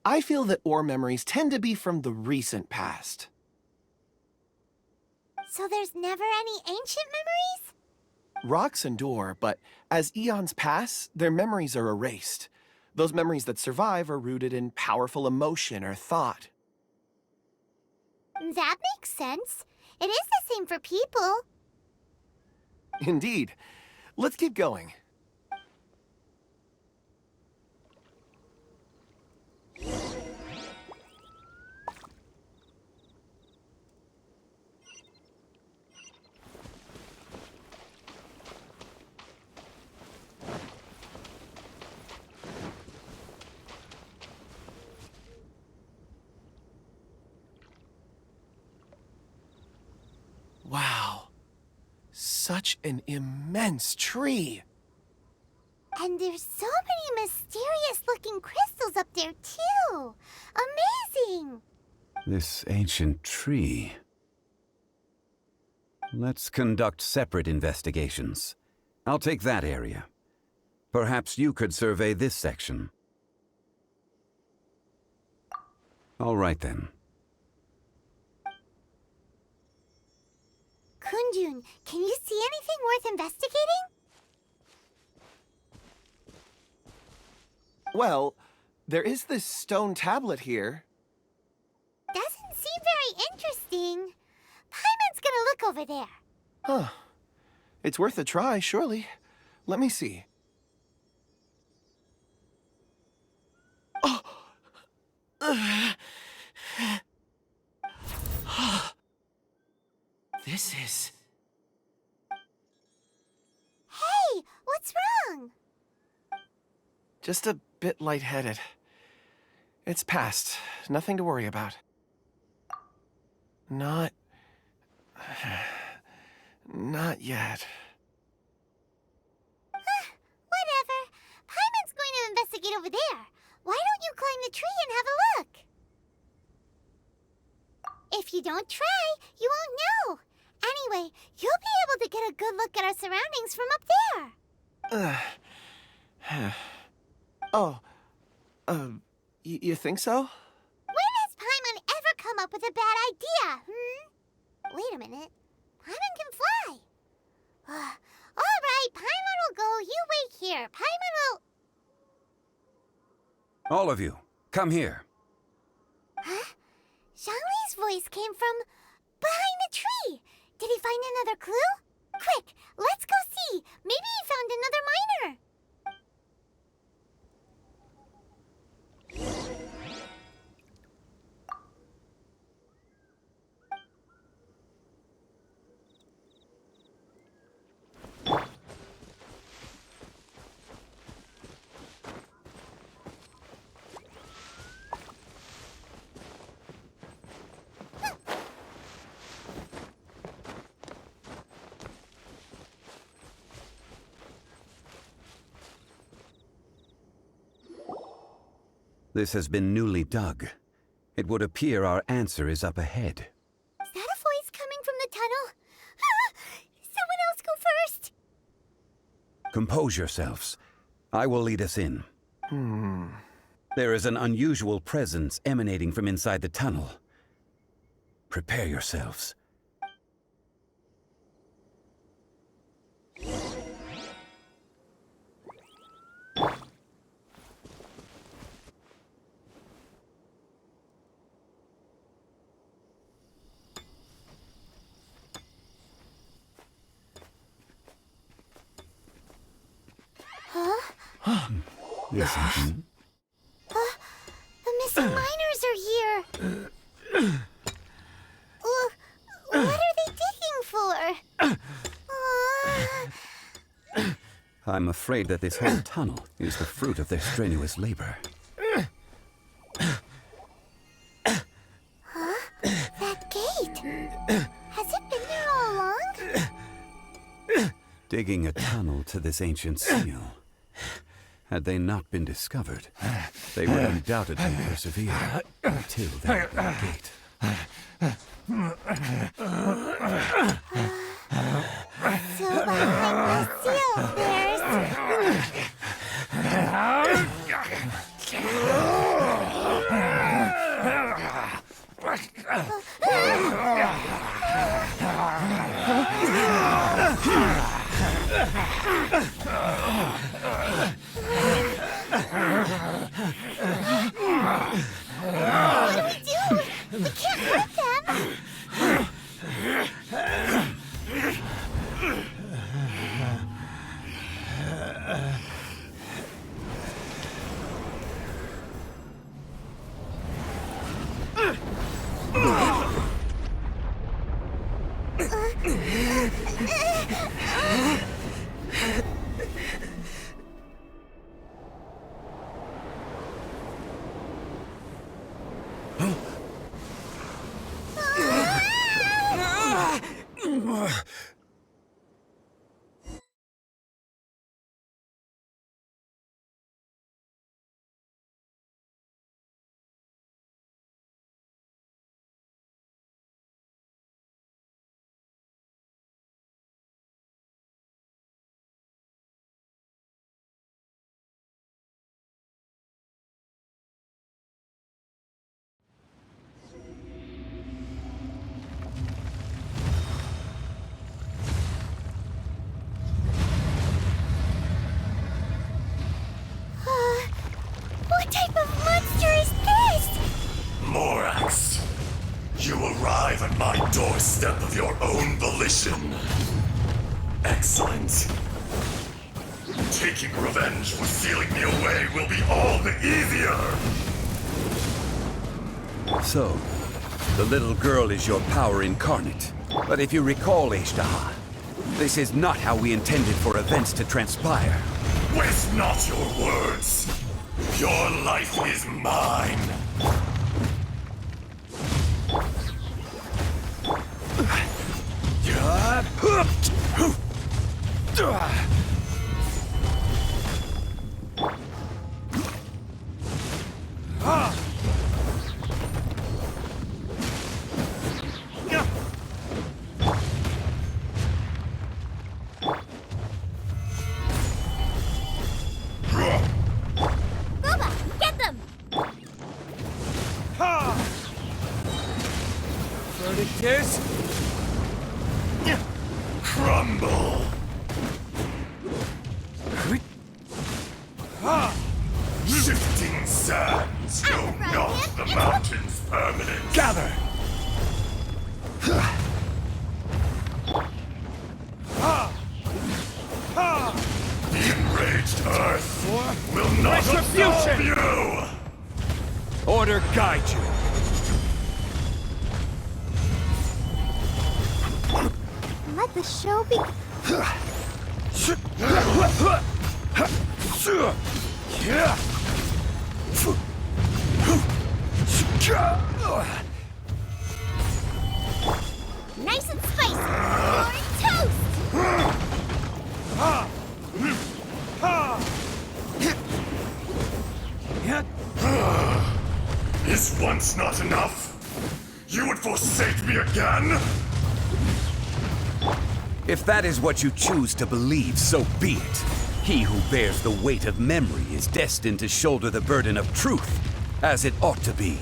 I feel that ore memories tend to be from the recent past. So there's never any ancient memories? Rocks endure, but as eons pass, their memories are erased. Those memories that survive are rooted in powerful emotion or thought. That makes sense. It is the same for people. Indeed. Let's keep going. Wow. Such an immense tree. And there's so many mysterious-looking crystals up there, too. Amazing! This ancient tree. Let's conduct separate investigations. I'll take that area. Perhaps you could survey this section. All right, then. Kunjun, can you see anything worth investigating? Well, there is this stone tablet here. Doesn't seem very interesting. Paimon's gonna look over there. Huh. It's worth a try, surely. Let me see. Oh! This is... Hey, what's wrong? just a bit lightheaded. It's past. Nothing to worry about. Not yet. Whatever. Paimon's going to investigate over there. Why don't you climb the tree and have a look? If you don't try, you won't know. Anyway, you'll be able to get a good look at our surroundings from up there. You think so? When has Paimon ever come up with a bad idea, Wait a minute. Paimon can fly. All right, Paimon will go. You wait here. Paimon will... All of you, come here. Huh? Zhongli's voice came from behind the tree. Did he find another clue? Quick, let's go see. Maybe he found another miner. This has been newly dug. It would appear our answer is up ahead. Is that a voice coming from the tunnel? Someone else go first! Compose yourselves. I will lead us in. There is an unusual presence emanating from inside the tunnel. Prepare yourselves. Listen. The missing miners are here! What are they digging for? I'm afraid that this whole tunnel is the fruit of their strenuous labor. That gate! Has it been there all along? Digging a tunnel to this ancient seal. Had they not been discovered, they would undoubtedly persevere until they opened the gate. So behind the seal, there's... What do we do? We can't hurt them! What type of monster is this? Morax, you arrive at my doorstep of your own volition. Excellent. Taking revenge for sealing me away will be all the easier. So, the little girl is your power incarnate. But if you recall, Hasta, this is not how we intended for events to transpire. Waste not your words. Your life is mine. Crumble. Shifting sands know not the mountain's permanence. Gather! The enraged earth will not absolve you! Order guide you. Let the show begin. Nice and spicy. You're toast. Is once not enough? You would forsake me again? If that is what you choose to believe, so be it. He who bears the weight of memory is destined to shoulder the burden of truth, as it ought to be.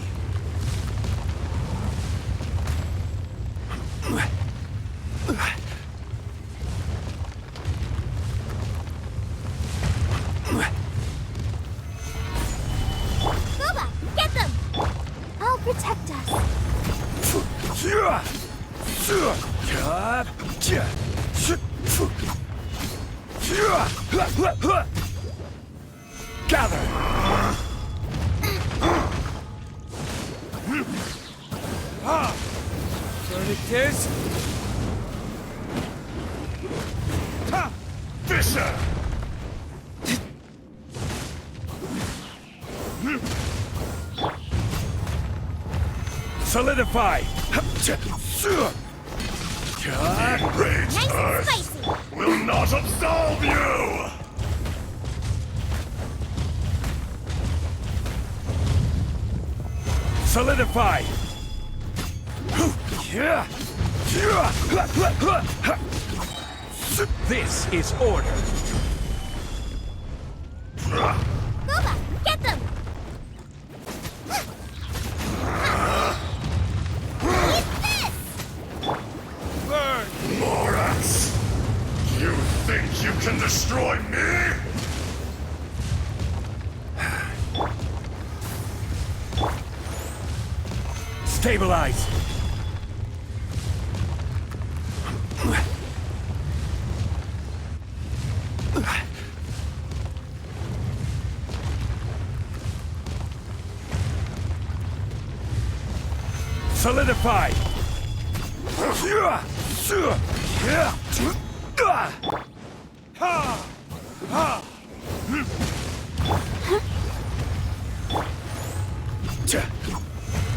Boba, get them! I'll protect us. Gather! Verdict is... Fisher! Solidify! Enraged Nice and Earth spicy. will not absolve you! Solidify! This is order. Boba, get them! Eat this! Burn! Morax! You think you can destroy me? Stabilize! Solidify!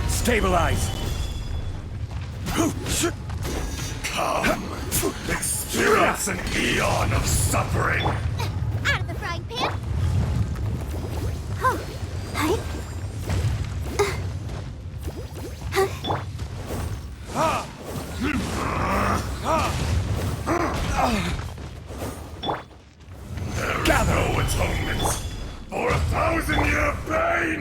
Stabilize! Come! Experience an eon of suffering! Out of the frying pan! Oh, hi. There is no atonement for 1,000-year pain!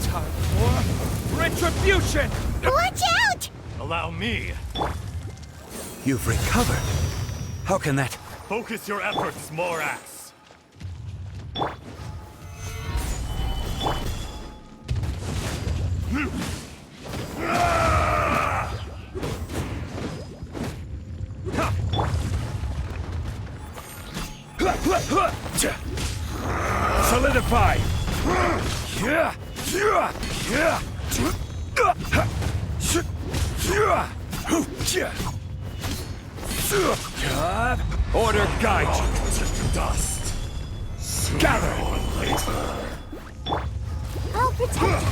Time for retribution! Watch out! Allow me. You've recovered. How can that... Focus your efforts, Morax. Solidify! Order guide you! To dust. Sooner Gather! or later. I'll protect us.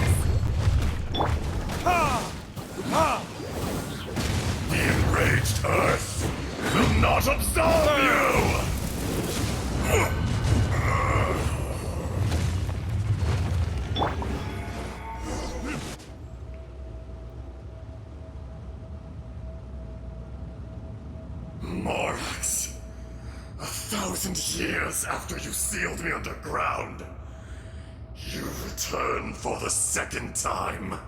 The enraged Earth will not absolve you! Morax, 1,000 years after you sealed me underground, you return for the second time.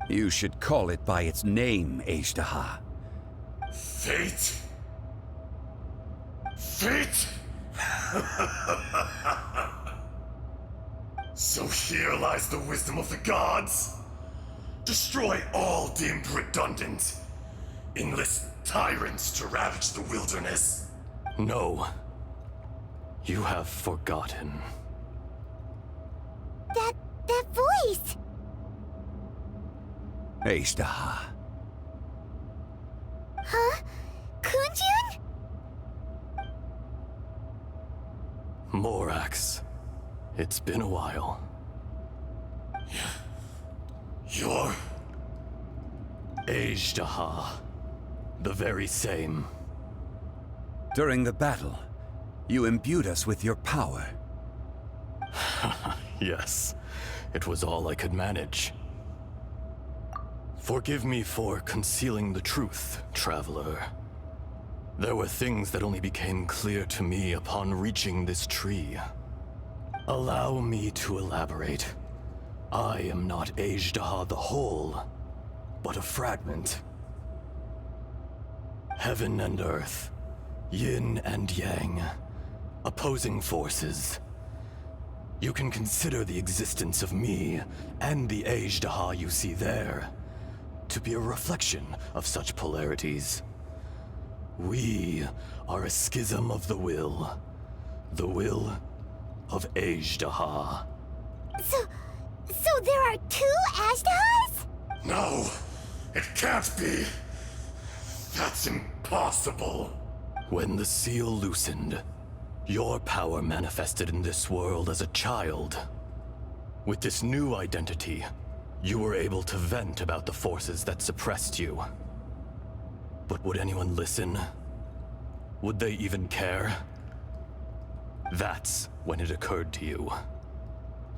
You should call it by its name, Ajdaha. Fate? Fate? So here lies the wisdom of the gods. Destroy all deemed redundant. Enlist tyrants to ravage the wilderness. No. You have forgotten. That voice! Ajdaha. Huh? Kunjun? Morax. It's been a while. You're... Ajdaha. The very same. During the battle, you imbued us with your power. Yes, it was all I could manage. Forgive me for concealing the truth, traveler. There were things that only became clear to me upon reaching this tree. Allow me to elaborate. I am not Azhdaha the whole, but a fragment. Heaven and earth, yin and yang, opposing forces. You can consider the existence of me and the Azhdaha you see there to be a reflection of such polarities. We are a schism of the will of Azhdaha. So there are two Ashdahas? No, it can't be. That's impossible. When the seal loosened, your power manifested in this world as a child. With this new identity, you were able to vent about the forces that suppressed you. But would anyone listen? Would they even care? That's when it occurred to you.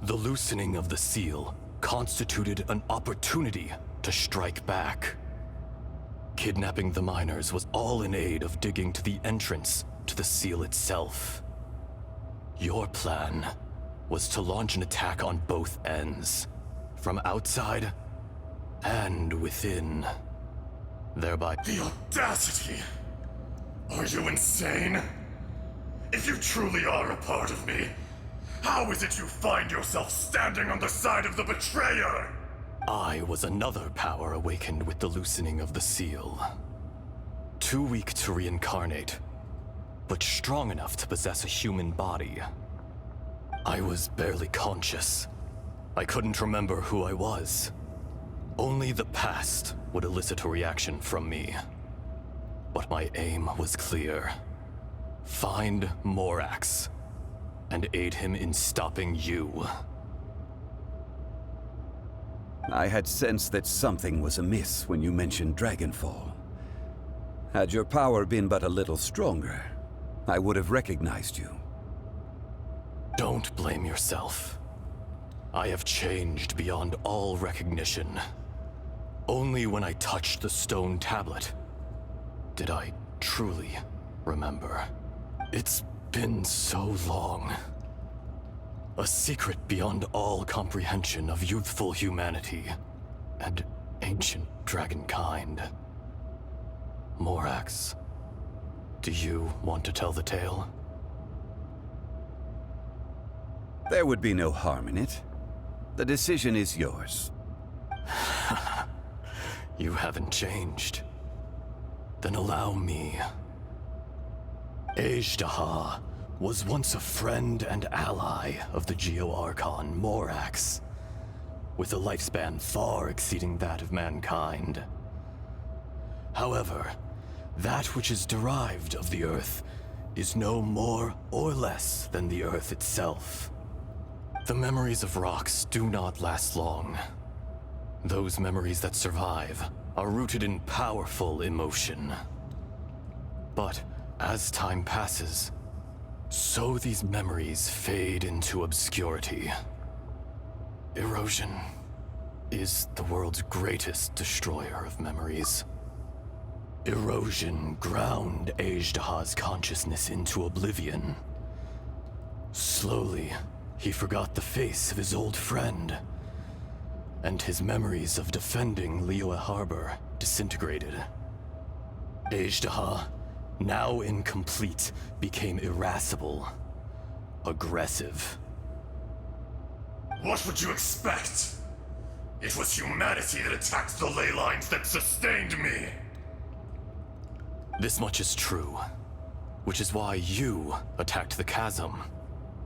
The loosening of the seal constituted an opportunity to strike back. Kidnapping the miners was all in aid of digging to the entrance to the seal itself. Your plan was to launch an attack on both ends, from outside and within, thereby— The audacity! Are you insane? If you truly are a part of me, how is it you find yourself standing on the side of the betrayer? I was another power awakened with the loosening of the seal. Too weak to reincarnate, but strong enough to possess a human body. I was barely conscious. I couldn't remember who I was. Only the past would elicit a reaction from me. But my aim was clear. Find Morax, and aid him in stopping you. I had sensed that something was amiss when you mentioned Dragonfall. Had your power been but a little stronger, I would have recognized you. Don't blame yourself. I have changed beyond all recognition. Only when I touched the stone tablet did I truly remember. It's been so long. A secret beyond all comprehension of youthful humanity and ancient dragonkind. Morax, do you want to tell the tale? There would be no harm in it. The decision is yours. You haven't changed. Then allow me. Azhdaha was once a friend and ally of the Geo-Archon Morax, with a lifespan far exceeding that of mankind. However, that which is derived of the Earth is no more or less than the Earth itself. The memories of rocks do not last long. Those memories that survive are rooted in powerful emotion. But as time passes, so these memories fade into obscurity. Erosion is the world's greatest destroyer of memories. Erosion ground Azhdaha's consciousness into oblivion. Slowly, he forgot the face of his old friend, and his memories of defending Liyue Harbor disintegrated. Azhdaha, now incomplete, became irascible, aggressive. What would you expect? It was humanity that attacked the ley lines that sustained me. This much is true, which is why you attacked the chasm,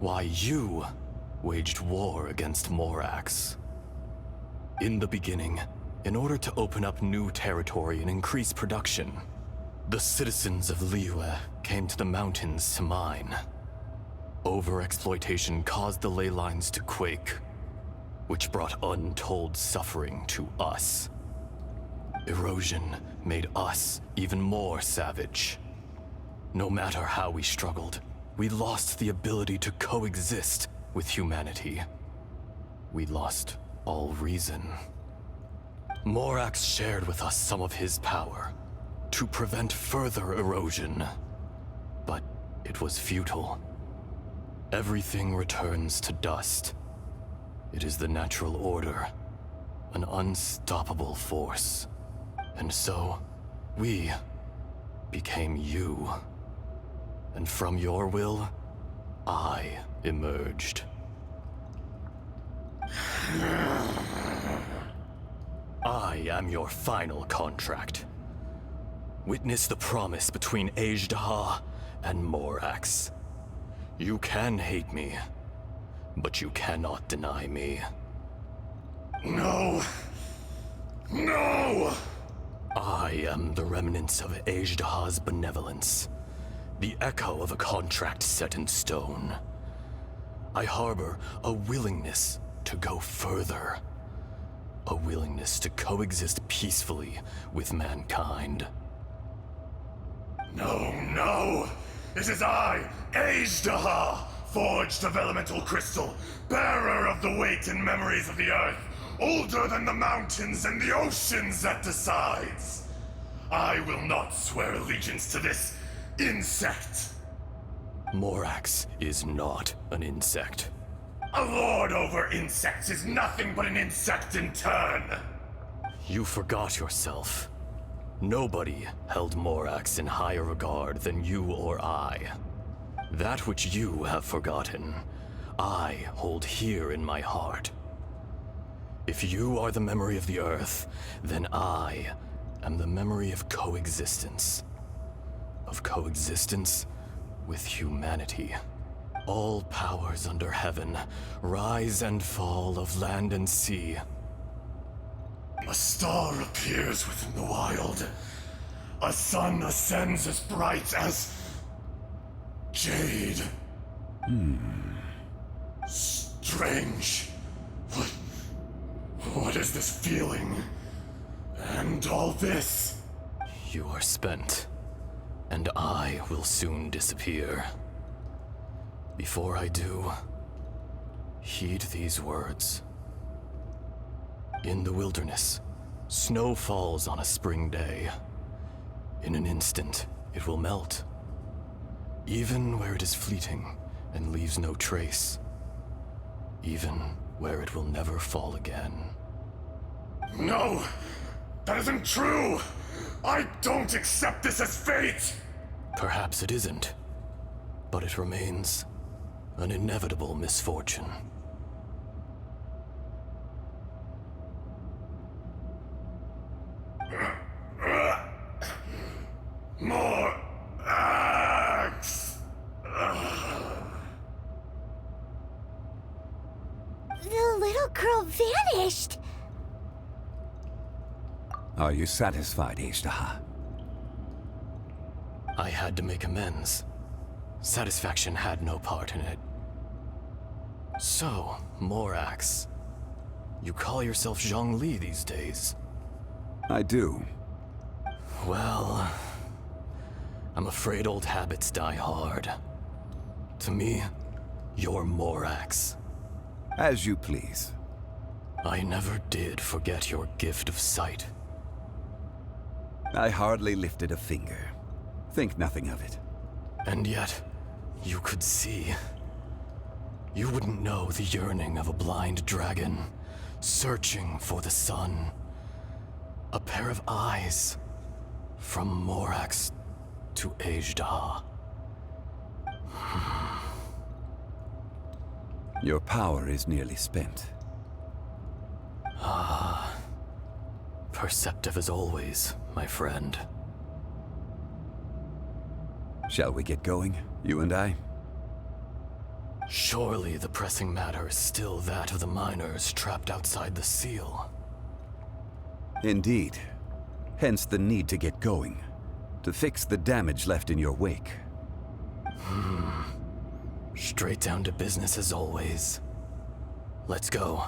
why you waged war against Morax. In the beginning, in order to open up new territory and increase production, the citizens of Liyue came to the mountains to mine. Overexploitation caused the ley lines to quake, which brought untold suffering to us. Erosion made us even more savage. No matter how we struggled, we lost the ability to coexist with humanity. We lost all reason. Morax shared with us some of his power to prevent further erosion, but it was futile. Everything returns to dust. It is the natural order, an unstoppable force. And so, we became you. And from your will, I emerged. I am your final contract. Witness the promise between Ajdaha and Morax. You can hate me, but you cannot deny me. No! No! I am the remnants of Ajdaha's benevolence, the echo of a contract set in stone. I harbor a willingness to go further, a willingness to coexist peacefully with mankind. No, no! It is I, Ajdaha, forged of elemental crystal, bearer of the weight and memories of the earth, older than the mountains and the oceans that decides. I will not swear allegiance to this insect. Morax is not an insect. A lord over insects is nothing but an insect in turn. You forgot yourself. Nobody held Morax in higher regard than you or I. That which you have forgotten, I hold here in my heart. If you are the memory of the Earth, then I am the memory of coexistence. Of coexistence with humanity. All powers under heaven, rise and fall of land and sea. A star appears within the wild. A sun ascends as bright as jade. Strange. What is this feeling? And all this? You are spent, and I will soon disappear. Before I do, heed these words. In the wilderness, snow falls on a spring day. In an instant, it will melt. Even where it is fleeting and leaves no trace. Even where it will never fall again. No! That isn't true! I don't accept this as fate! Perhaps it isn't, but it remains an inevitable misfortune. More axe! The little girl vanished! Are you satisfied, Ajdaha? I had to make amends. Satisfaction had no part in it. So, Morax, you call yourself Zhongli these days? I do. Well, I'm afraid old habits die hard. To me, you're Morax. As you please. I never did forget your gift of sight. I hardly lifted a finger. Think nothing of it. And yet, you could see. You wouldn't know the yearning of a blind dragon, searching for the sun. A pair of eyes, from Morax to Ajdaha. Your power is nearly spent. Ah, perceptive as always, my friend. Shall we get going, you and I? Surely the pressing matter is still that of the miners trapped outside the seal. Indeed. Hence the need to get going. To fix the damage left in your wake. Straight down to business as always. Let's go.